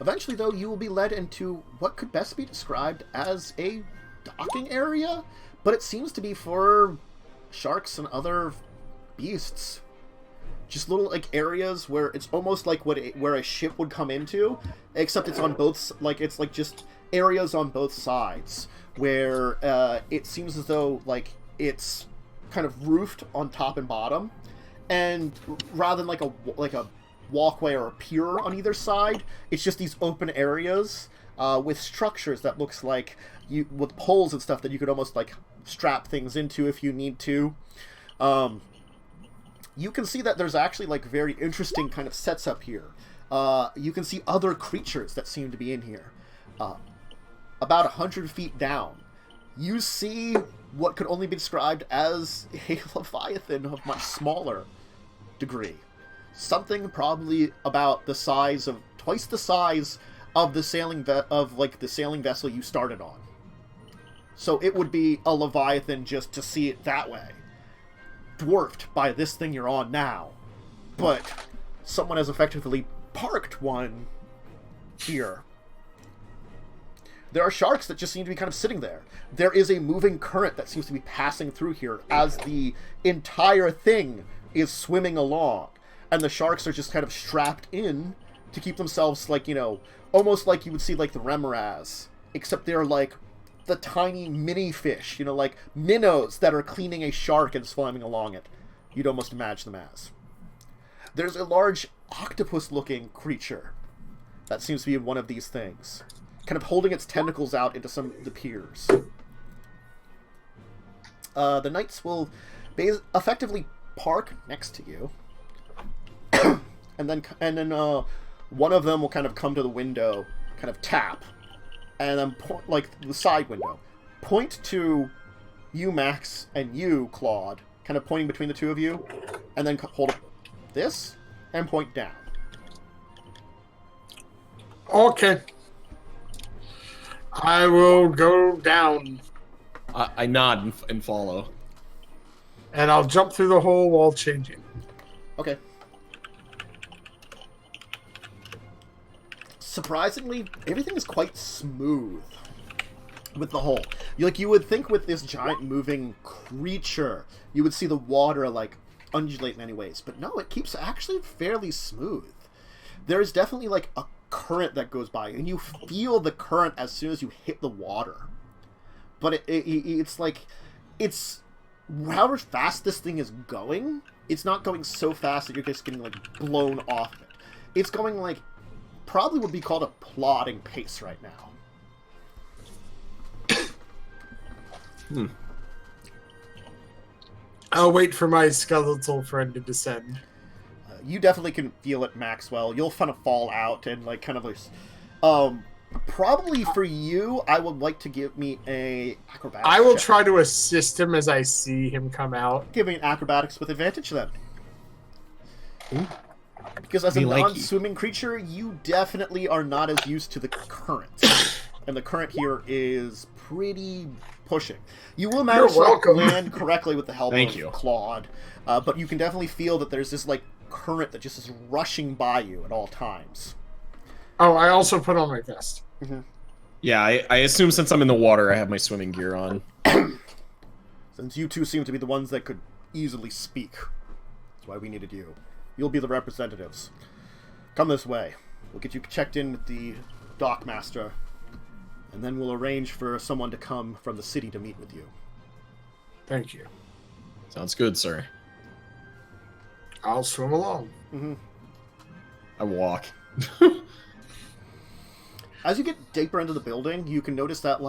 Speaker 1: Eventually, though, you will be led into what could best be described as a docking area, but it seems to be for sharks and other beasts. Just little areas where it's almost like where a ship would come into, except it's on both. It's just areas on both sides where it seems as though it's kind of roofed on top and bottom, and rather than like a walkway or a pier on either side, it's just these open areas with structures that looks like with poles and stuff that you could almost strap things into if you need to. You can see that there's actually very interesting kind of sets up here. You can see other creatures that seem to be in here. About 100 feet down, you see what could only be described as a Leviathan of much smaller degree. Something probably about the size of twice the size of the sailing vessel you started on. So it would be a Leviathan just to see it that way, dwarfed by this thing you're on now. But someone has effectively parked one here. There are sharks that just seem to be kind of sitting there. There is a moving current that seems to be passing through here as the entire thing is swimming along. And the sharks are just kind of strapped in to keep themselves, almost like you would see, the remoras. Except they're, the tiny mini fish, minnows that are cleaning a shark and swimming along it. You'd almost imagine them as. There's a large octopus-looking creature that seems to be in one of these things, kind of holding its tentacles out into some of the piers. The knights will effectively park next to you. and then one of them will kind of come to the window, kind of tap, and then the side window, point to you, Max, and you, Claude, kind of pointing between the two of you, and then hold up this and point down.
Speaker 2: Okay. I will go down.
Speaker 5: I nod and follow.
Speaker 2: And I'll jump through the hole while changing.
Speaker 1: Okay. Surprisingly, everything is quite smooth with the hole. You would think with this giant moving creature, you would see the water undulate in many ways, but no, it keeps actually fairly smooth. There is definitely a current that goes by, and you feel the current as soon as you hit the water. But it's however fast this thing is going, it's not going so fast that you're just getting blown off of it. It's going probably would be called a plodding pace right now.
Speaker 2: I'll wait for my skeletal friend to descend.
Speaker 1: You definitely can feel it, Maxwell. You'll kind of fall out and probably for you, I would like to give me a acrobatics.
Speaker 2: I will
Speaker 1: check.
Speaker 2: try to assist him as I see him come out.
Speaker 1: Give me an acrobatics with advantage then.
Speaker 5: Ooh.
Speaker 1: Because as a
Speaker 5: Me like
Speaker 1: non-swimming creature, you definitely are not as used to the current. And the current here is pretty pushing. You will manage to land correctly with the help of Claude, but you can definitely feel that there's this current that just is rushing by you at all times.
Speaker 2: Oh, I also put on my vest.
Speaker 1: Mm-hmm.
Speaker 5: Yeah, I assume since I'm in the water, I have my swimming gear on.
Speaker 1: Since you two seem to be the ones that could easily speak, that's why we needed you. You'll be the representatives. Come this way. We'll get you checked in with the dockmaster, and then we'll arrange for someone to come from the city to meet with you.
Speaker 2: Thank you.
Speaker 5: Sounds good, sir.
Speaker 2: I'll swim along.
Speaker 1: Mm-hmm.
Speaker 5: I walk.
Speaker 1: As you get deeper into the building, you can notice that,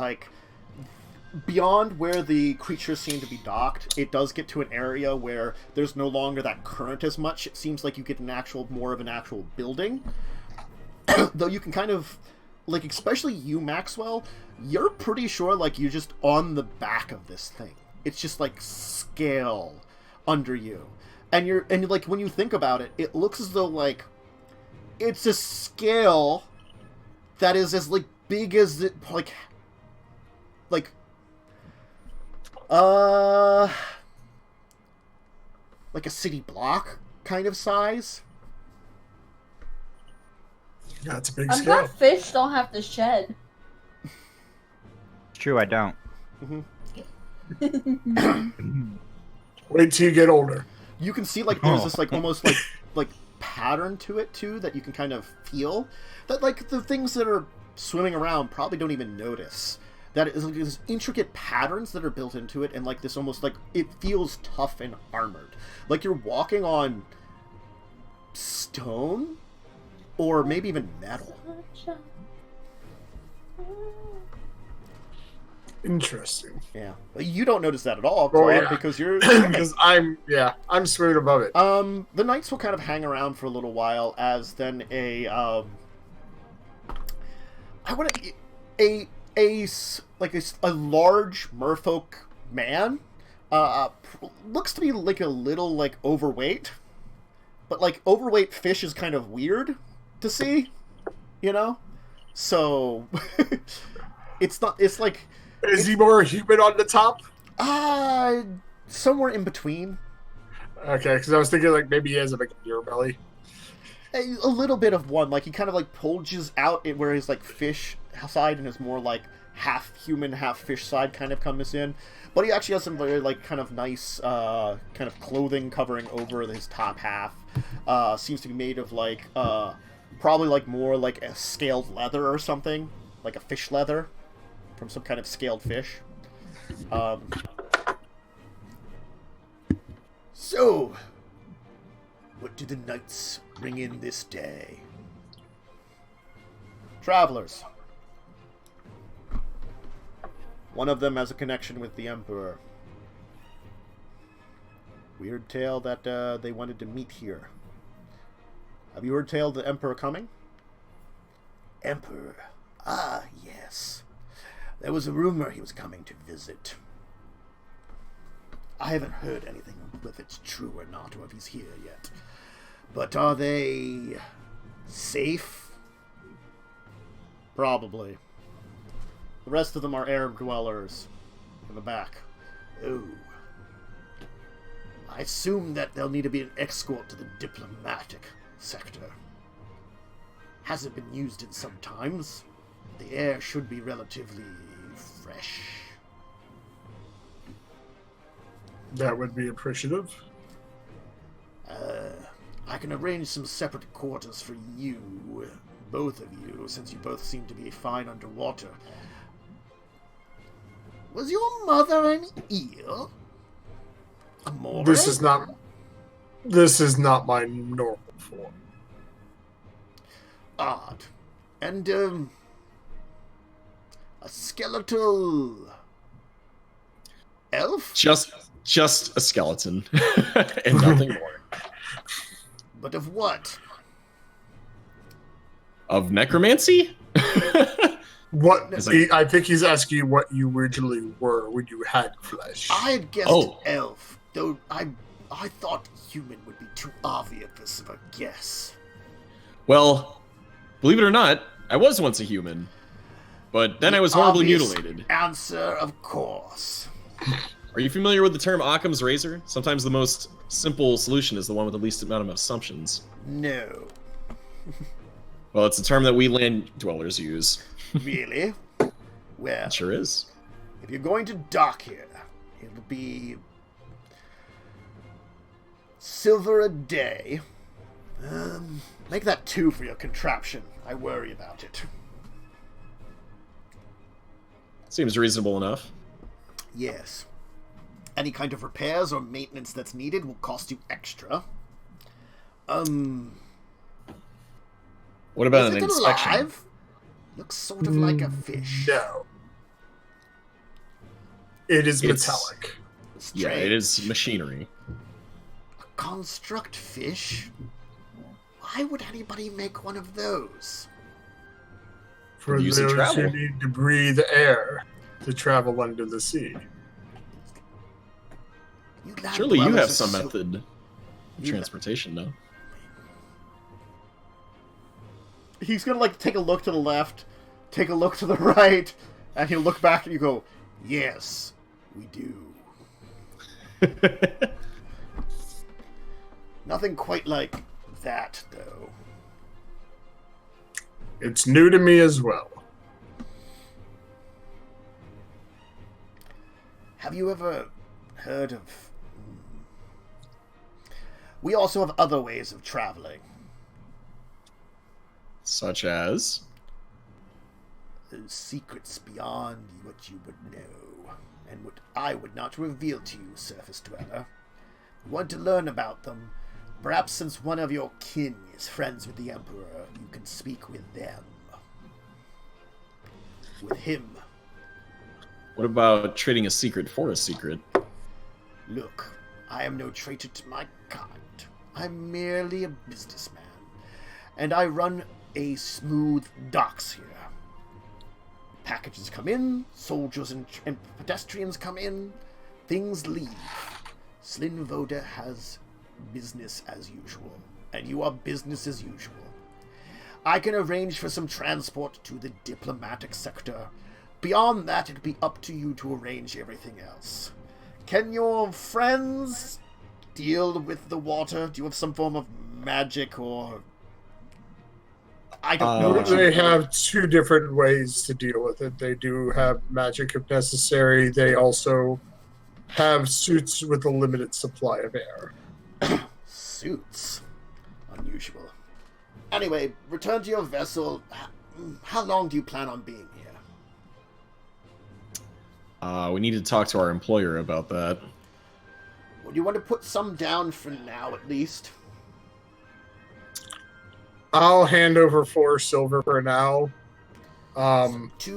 Speaker 1: beyond where the creatures seem to be docked, it does get to an area where there's no longer that current as much. It seems like you get more of an actual building. Though you can kind of, especially you, Maxwell, you're pretty sure, like, you're just on the back of this thing. It's just, like, scale under you. And like, when you think about it, it looks as though, like, it's a scale that is as, like, big as it, like a city block kind of size.
Speaker 2: Yeah, it's a big
Speaker 4: I'm
Speaker 2: scale.
Speaker 4: glad fish don't have to shed.
Speaker 3: It's true, I don't.
Speaker 2: Wait till you get older.
Speaker 1: You can see, like, there's this, like, almost, like pattern to it, too, that you can kind of feel. That, like, the things that are swimming around probably don't even notice. That is, like, there's intricate patterns that are built into it, and, like, this almost, like, it feels tough and armored. Like you're walking on stone? Or maybe even metal.
Speaker 2: Interesting.
Speaker 1: Yeah. You don't notice that at all,
Speaker 2: Oh,
Speaker 1: Claude,
Speaker 2: yeah.
Speaker 1: because you're...
Speaker 2: Because I'm swimming above it.
Speaker 1: The knights will kind of hang around for a little while as then a large merfolk man looks to be like a little like overweight, but like overweight fish is kind of weird to see, you know? So it's like
Speaker 2: Is he more human on the top?
Speaker 1: somewhere in between.
Speaker 2: Okay, because I was thinking like maybe he has like a deer belly.
Speaker 1: A little bit of one, like he kind of like bulges out where his like fish side and his more like half human, half fish side kind of comes in. But he actually has some very like kind of nice kind of clothing covering over his top half. Seems to be made of like probably like more like a scaled leather or something, like a fish leather from some kind of scaled fish. So, what do the knights bring in this day? Travelers. One of them has a connection with the Emperor. Weird tale that they wanted to meet here. Have you heard tale of the Emperor coming? Emperor. Ah, yes. There was a rumor he was coming to visit. I haven't heard anything if it's true or not, or if he's here yet. But are they safe? Probably. The rest of them are Arab dwellers in the back. Oh. I assume that there'll need to be an escort to the diplomatic sector. Hasn't been used in some times. The air should be relatively fresh.
Speaker 2: That would be appreciative.
Speaker 1: I can arrange some separate quarters for you, both of you, since you both seem to be fine underwater. Was your mother an eel? Amore?
Speaker 2: This is not my normal form.
Speaker 1: Odd. And, a skeletal... elf?
Speaker 5: Just a skeleton and nothing more.
Speaker 1: But of what?
Speaker 5: Of necromancy?
Speaker 2: What?
Speaker 5: It's like-
Speaker 2: I think he's asking you what you originally were when you had flesh.
Speaker 1: I had guessed elf, though I thought human would be too obvious of a guess.
Speaker 5: Well, believe it or not, I was once a human, but then I was horribly
Speaker 1: Obvious
Speaker 5: mutilated.
Speaker 1: Answer, of course.
Speaker 5: Are you familiar with the term Occam's razor? Sometimes the most simple solution is the one with the least amount of assumptions.
Speaker 1: No.
Speaker 5: Well, it's a term that we land dwellers use.
Speaker 1: Really? Well,
Speaker 5: It sure is.
Speaker 1: if you're going to dock here, it'll be silver a day. Make that 2 for your contraption. I worry about it.
Speaker 5: Seems reasonable enough.
Speaker 1: Yes. Any kind of repairs or maintenance that's needed will cost you extra.
Speaker 5: What about
Speaker 1: Is
Speaker 5: an
Speaker 1: it
Speaker 5: inspection?
Speaker 1: alive? Looks sort of like a fish.
Speaker 2: No. It is
Speaker 5: It's-
Speaker 2: metallic.
Speaker 5: Yeah, it is machinery.
Speaker 1: A construct fish? Why would anybody make one of those?
Speaker 2: For
Speaker 5: use of
Speaker 2: those
Speaker 5: travel.
Speaker 2: who need to breathe air to travel under the sea.
Speaker 5: Surely you
Speaker 1: Dwellers
Speaker 5: have
Speaker 1: are
Speaker 5: some
Speaker 1: so-
Speaker 5: method of
Speaker 1: You-
Speaker 5: transportation, no?
Speaker 1: He's gonna like take a look to the left, take a look to the right, and he'll look back and you go, "Yes, we do." Nothing quite like that, though.
Speaker 2: It's new to me as well.
Speaker 1: Have you ever heard of... We also have other ways of traveling.
Speaker 5: Such as?
Speaker 1: Those secrets beyond what you would know, and what I would not reveal to you, Surface Dweller. You want to learn about them? Perhaps since one of your kin is friends with the Emperor, you can speak with them. With him.
Speaker 5: What about trading a secret for a secret?
Speaker 1: Look, I am no traitor to my kind. I'm merely a businessman, and I run a smooth docks here. Packages come in, soldiers and pedestrians come in, things leave. Slinn Voda has business as usual, and you are business as usual. I can arrange for some transport to the diplomatic sector. Beyond that, it'd be up to you to arrange everything else. Can your friends deal with the water? Do you have some form of magic or... I don't know. what you-
Speaker 2: They have two different ways to deal with it. They do have magic if necessary. They also have suits with a limited supply of air.
Speaker 1: Suits. Unusual. Anyway, return to your vessel. How long do you plan on being here?
Speaker 5: We need to talk to our employer about that.
Speaker 1: Would you want to put some down for now, at least?
Speaker 2: I'll hand over 4 silver for now.
Speaker 1: 2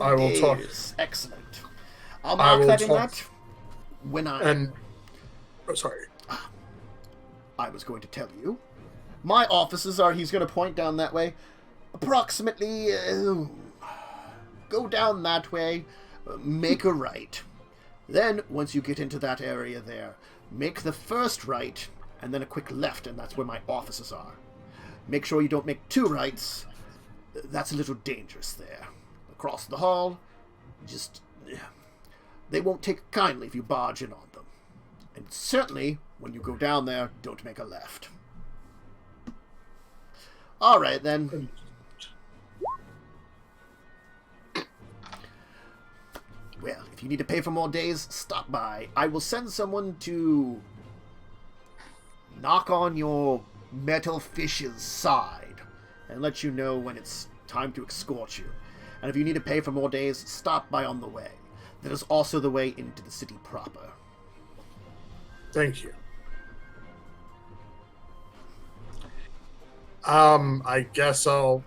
Speaker 2: I will
Speaker 1: days.
Speaker 2: talk.
Speaker 1: Excellent. I'll
Speaker 2: I
Speaker 1: mark
Speaker 2: will
Speaker 1: that in
Speaker 2: talk-
Speaker 1: that when
Speaker 2: And oh, sorry.
Speaker 1: I was going to tell you. My offices are, he's going to point down that way, approximately, go down that way, make a right. Then, once you get into that area there, make the first right, and then a quick left, and that's where my offices are. Make sure you don't make 2 rights. That's a little dangerous there. Across the hall, just... They won't take kindly if you barge in on them. And certainly, when you go down there, don't make a left. Alright, then. Well, if you need to pay for more days, stop by. I will send someone to knock on your metal fish's side and let you know when it's time to escort you. And if you need to pay for more days, stop by on the way. That is also the way into the city proper.
Speaker 2: Thank you. I guess I'll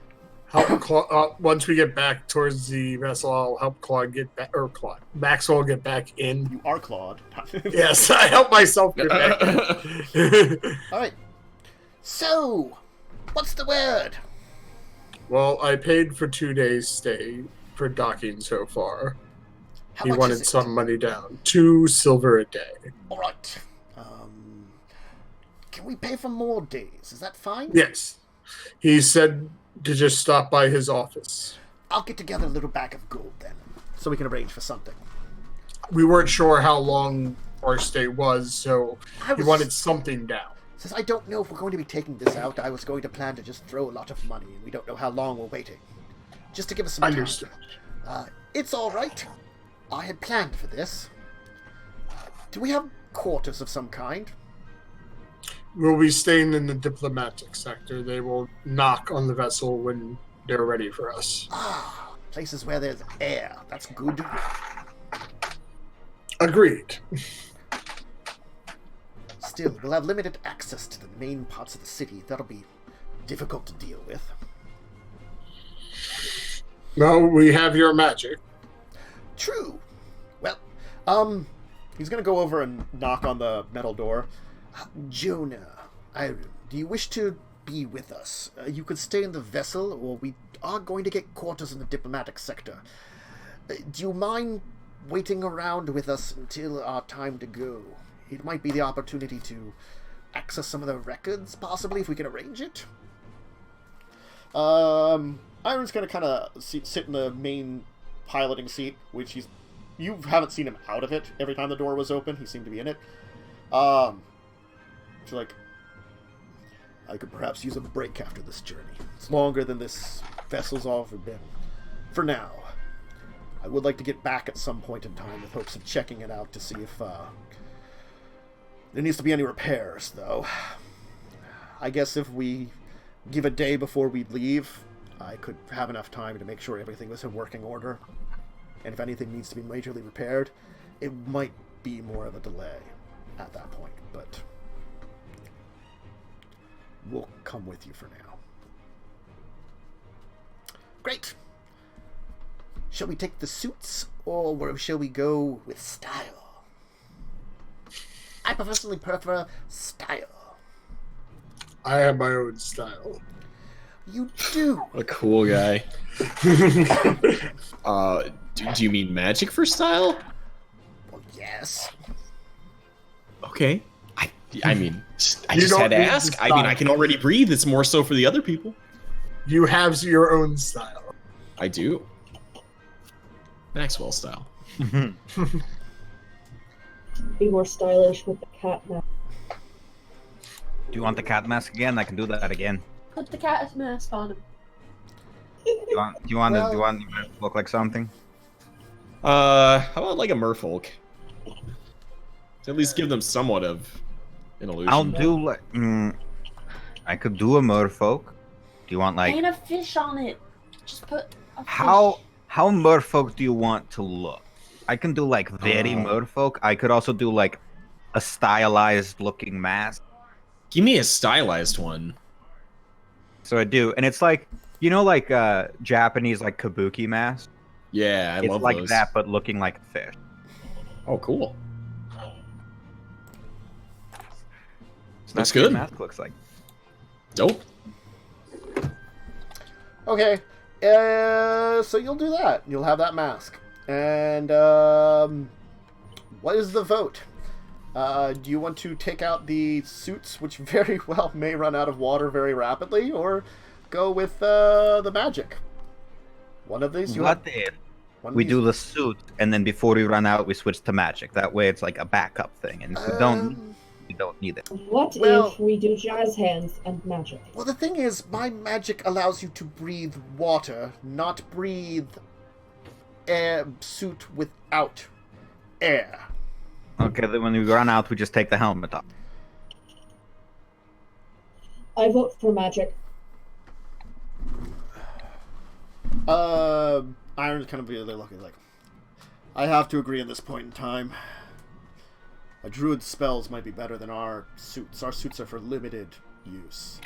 Speaker 2: help once we get back towards the vessel. I'll help Claude get back, or Claude Maxwell get back in.
Speaker 1: You are Claude.
Speaker 2: Yes, I help myself get back in.
Speaker 1: Alright. So, what's the word?
Speaker 2: Well, I paid for 2 days stay for docking so far.
Speaker 1: How
Speaker 2: He
Speaker 1: much
Speaker 2: wanted
Speaker 1: is it?
Speaker 2: some money down. 2 silver a day.
Speaker 1: Alright. Can we pay for more days? Is that fine?
Speaker 2: Yes. He said to just stop by his office.
Speaker 1: I'll get together a little bag of gold then, so we can arrange for something.
Speaker 2: We weren't sure how long our stay was, so
Speaker 1: I
Speaker 2: he
Speaker 1: was-
Speaker 2: wanted something down.
Speaker 1: Since I don't know if we're going to be taking this out, I was going to plan to just throw a lot of money, and we don't know how long we're waiting. Just to give us some time.
Speaker 2: Understood.
Speaker 1: It's alright. I had planned for this. Do we have quarters of some kind?
Speaker 2: We'll be staying in the diplomatic sector. They will knock on the vessel when they're ready for us.
Speaker 1: Ah, places where there's air. That's good.
Speaker 2: Agreed.
Speaker 1: Still, we'll have limited access to the main parts of the city. That'll be difficult to deal with.
Speaker 2: No, we have your magic.
Speaker 1: True. Well, he's gonna go over and knock on the metal door. Jonah, Irem, do you wish to be with us. You could stay in the vessel, or we are going to get quarters in the diplomatic sector. Do you mind waiting around with us until our time to go? It might be the opportunity to access some of the records, possibly, if we can arrange it. Iron's gonna kind of sit in the main piloting seat, which you haven't seen him out of it. Every time the door was open, he seemed to be in it. She's like, I could perhaps use a break after this journey. It's longer than this vessel's ever been. For now, I would like to get back at some point in time with hopes of checking it out to see if there needs to be any repairs, though. I guess if we give a day before we leave, I could have enough time to make sure everything was in working order. And if anything needs to be majorly repaired, it might be more of a delay at that point, but we'll come with you for now. Great! Shall we take the suits, or shall we go with style? I personally prefer style.
Speaker 2: I have my own style.
Speaker 1: You do?
Speaker 5: What a cool guy. Do you mean magic for style?
Speaker 1: Well, yes.
Speaker 5: Okay. I mean, I
Speaker 2: You
Speaker 5: just
Speaker 2: don't
Speaker 5: had to
Speaker 2: need
Speaker 5: ask.
Speaker 2: the
Speaker 5: I mean,
Speaker 2: style.
Speaker 5: I can already breathe. It's more so for the other people.
Speaker 2: You have your own style.
Speaker 5: I do. Maxwell style.
Speaker 6: Be more stylish with the cat mask.
Speaker 3: Do you want the cat mask again? I can do that again.
Speaker 4: Put the cat mask on him.
Speaker 3: Do you want
Speaker 1: Well-
Speaker 3: to look like something?
Speaker 5: How about like a merfolk? To at least give them somewhat of an illusion.
Speaker 3: I'll do like. I could do a merfolk. Do you want like
Speaker 4: Paint a fish on it. Just put a
Speaker 3: how
Speaker 4: fish.
Speaker 3: merfolk do you want to look? I can do like very merfolk. I could also do like a stylized looking mask.
Speaker 5: Give me a stylized one.
Speaker 3: So I do, and it's like like Japanese like kabuki mask.
Speaker 5: Yeah, I
Speaker 3: It's
Speaker 5: love
Speaker 3: like
Speaker 5: those.
Speaker 3: that, but looking like a fish.
Speaker 5: Oh, cool.
Speaker 3: So
Speaker 5: Looks
Speaker 3: that's what
Speaker 5: good.
Speaker 3: the mask looks like.
Speaker 5: Dope.
Speaker 1: Okay, so you'll do that. You'll have that mask. And, what is the vote? Do you want to take out the suits, which very well may run out of water very rapidly, or go with the magic? One of these.
Speaker 3: What if we do the suit, and then before we run out, we switch to magic? That way, it's like a backup thing, and if we don't need it.
Speaker 6: What
Speaker 1: Well-
Speaker 6: if we do jazz hands and magic?
Speaker 1: Well, the thing is, my magic allows you to breathe water, not breathe air suit without air.
Speaker 3: Okay, then when we run out, we just take the helmet off.
Speaker 6: I vote for magic.
Speaker 1: Iron's kind of really looking like, I have to agree at this point in time. A druid's spells might be better than our suits. Our suits are for limited use.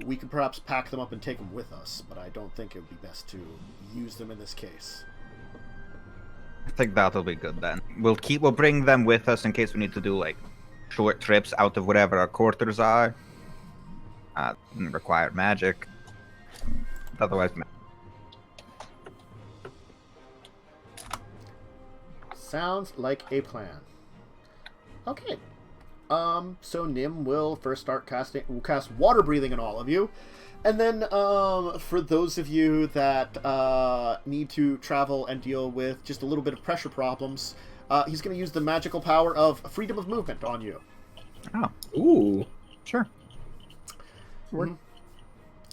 Speaker 1: We could perhaps pack them up and take them with us, but I don't think it would be best to use them in this case.
Speaker 3: I think that'll be good then. We'll bring them with us in case we need to do like short trips out of whatever our quarters are. Require magic. Otherwise,
Speaker 1: Sounds like a plan. Okay. So Nim will first start we'll cast water breathing on all of you. And then, for those of you that need to travel and deal with just a little bit of pressure problems, he's going to use the magical power of freedom of movement on you.
Speaker 3: oh,
Speaker 5: Ooh.
Speaker 3: sure.
Speaker 1: Mhm.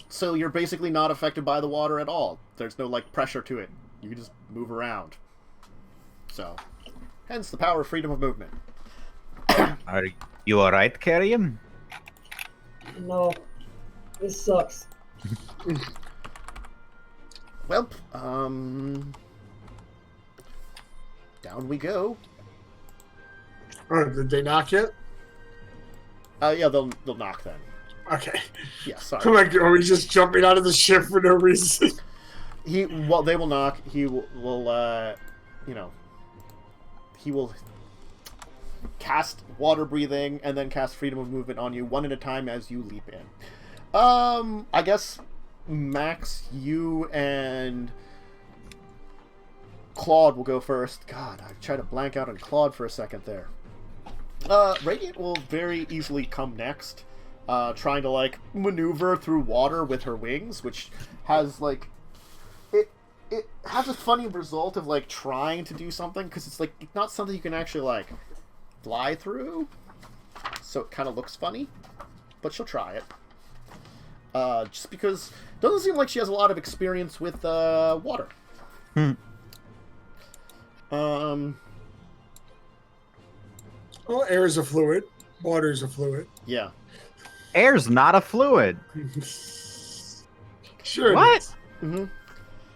Speaker 1: So you're basically not affected by the water at all. There's no, like, pressure to it. You can just move around. So, hence the power of freedom of movement.
Speaker 3: Are you alright, Carrion?
Speaker 6: No. This sucks.
Speaker 1: Well, down we go.
Speaker 2: Oh, did they knock yet?
Speaker 1: Yeah, they'll knock then.
Speaker 2: Okay.
Speaker 1: Yeah,
Speaker 2: I'm
Speaker 1: sorry.
Speaker 2: like, are we just jumping out of the ship for no reason?
Speaker 1: They will knock. He will he will cast water breathing and then cast freedom of movement on you one at a time as you leap in. I guess Max, you and Claude will go first. God, I tried to blank out on Claude for a second there. Radiant will very easily come next, trying to, like, maneuver through water with her wings, which has, like, it has a funny result of, like, trying to do something, because it's, like, not something you can actually, like, fly through, so it kind of looks funny, but she'll try it. Just because it doesn't seem like she has a lot of experience with, water.
Speaker 2: Well, air is a fluid. Water is a fluid.
Speaker 1: Yeah.
Speaker 3: Air's not a fluid.
Speaker 2: Sure.
Speaker 3: What?
Speaker 1: Mm-hmm.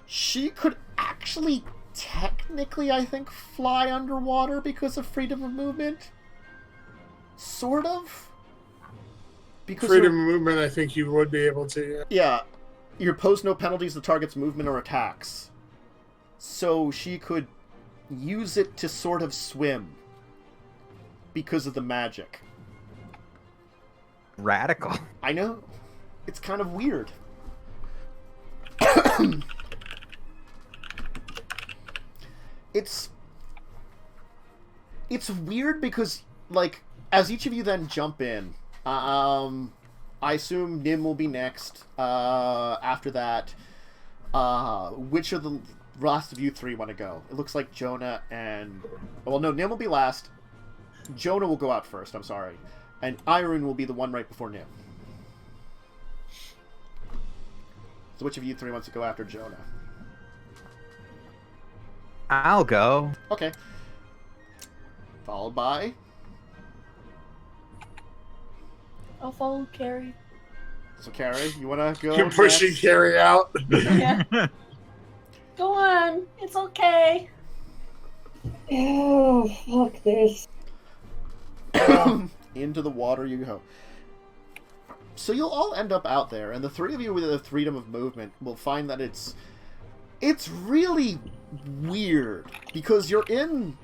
Speaker 1: She could actually, technically, I think, fly underwater because of freedom of movement. Sort of. Because
Speaker 2: Freedom of movement, I think you would be able to.
Speaker 1: Yeah. You impose no penalties to the target's movement or attacks. So she could use it to sort of swim. Because of the magic.
Speaker 3: Radical.
Speaker 1: I know. It's kind of weird. It's weird because, like, as each of you then jump in, I assume Nim will be next. After that, which of the last of you three want to go? It looks like Jonah and... Well, no, Nim will be last. Jonah will go out first, I'm sorry. And Irene will be the one right before Nim. So which of you three wants to go after Jonah?
Speaker 3: I'll go.
Speaker 1: Okay. Followed by...
Speaker 4: I'll follow Carrie.
Speaker 1: So Carrie, you want to go
Speaker 2: You're pushing
Speaker 1: next?
Speaker 2: Carrie out.
Speaker 4: Yeah. Go on. It's okay.
Speaker 6: Oh, fuck this.
Speaker 1: Into the water you go. So you'll all end up out there, and the three of you with the freedom of movement will find that it's really weird, because you're in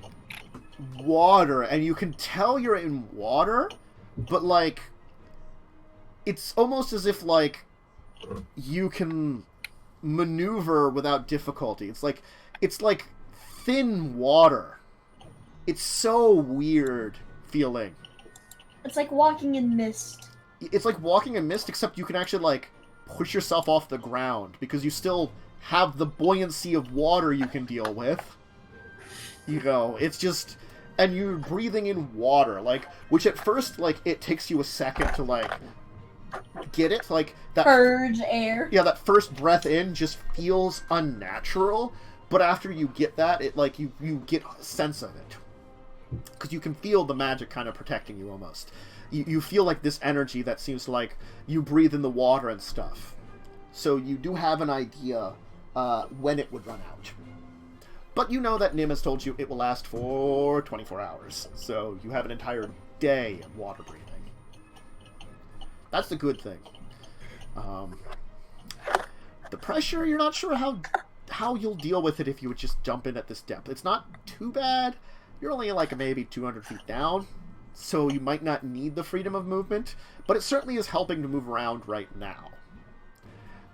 Speaker 1: water, and you can tell you're in water, but, like, it's almost as if, like, you can maneuver without difficulty. It's like thin water. It's so weird feeling.
Speaker 4: It's like walking in mist.
Speaker 1: It's like walking in mist, except you can actually, like, push yourself off the ground, because you still have the buoyancy of water you can deal with. You know, it's just... And you're breathing in water, like, which at first, like, it takes you a second to, like, get it. Like, that...
Speaker 4: Purge air.
Speaker 1: Yeah, that first breath in just feels unnatural, but after you get that, it, like, you get a sense of it. Because you can feel the magic kind of protecting you, almost. You feel like this energy that seems like you breathe in the water and stuff. So you do have an idea when it would run out. But you know that Nim has told you it will last for 24 hours. So you have an entire day of water breathing. That's the good thing. The pressure, you're not sure how you'll deal with it if you would just jump in at this depth. It's not too bad. You're only like maybe 200 feet down, so you might not need the freedom of movement, but it certainly is helping to move around right now.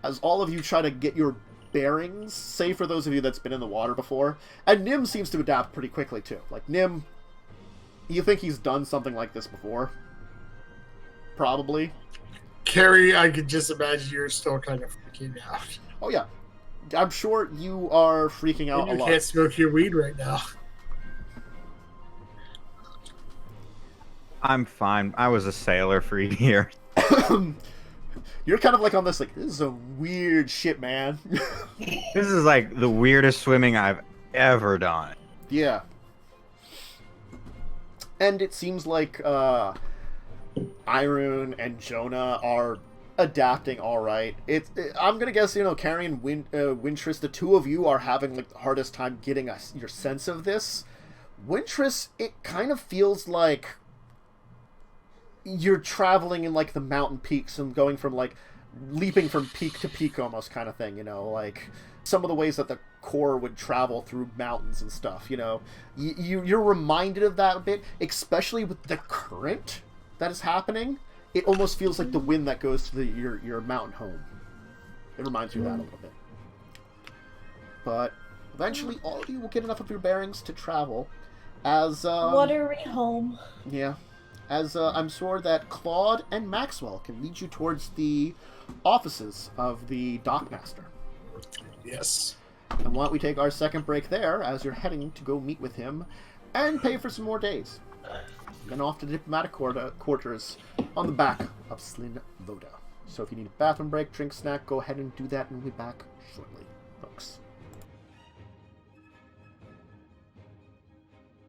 Speaker 1: As all of you try to get your bearings, save for those of you that's been in the water before, and Nim seems to adapt pretty quickly too. Like, Nim, you think he's done something like this before? Probably.
Speaker 2: Carrie, I could just imagine you're still kind of freaking out.
Speaker 1: Oh yeah. I'm sure you are freaking out a
Speaker 2: You
Speaker 1: lot.
Speaker 2: can't smoke your weed right now.
Speaker 3: I'm fine. I was a sailor for years.
Speaker 1: You're kind of like on this, like, this is a weird shit, man.
Speaker 3: This is like the weirdest swimming I've ever done.
Speaker 1: Yeah. And it seems like Irene and Jonah are adapting all right. I'm gonna guess, Carrie and Wintress, the two of you are having like the hardest time getting your sense of this. Wintress, it kind of feels like you're traveling in like the mountain peaks and going from like leaping from peak to peak almost kind of thing, like some of the ways that the core would travel through mountains and stuff, you're reminded of that a bit, especially with the current that is happening. it almost feels like the wind that goes to your mountain home. It reminds you of that a little bit. But eventually, all of you will get enough of your bearings to travel. As
Speaker 4: Watery home.
Speaker 1: yeah, as I'm sure that Claude and Maxwell can lead you towards the offices of the Dockmaster.
Speaker 2: Yes.
Speaker 1: And why don't we take our second break there, as you're heading to go meet with him and pay for some more days. Then off to the diplomatic quarters on the back of Slinn Voda. So if you need a bathroom break, drink, snack, go ahead and do that, and we'll be back shortly, folks.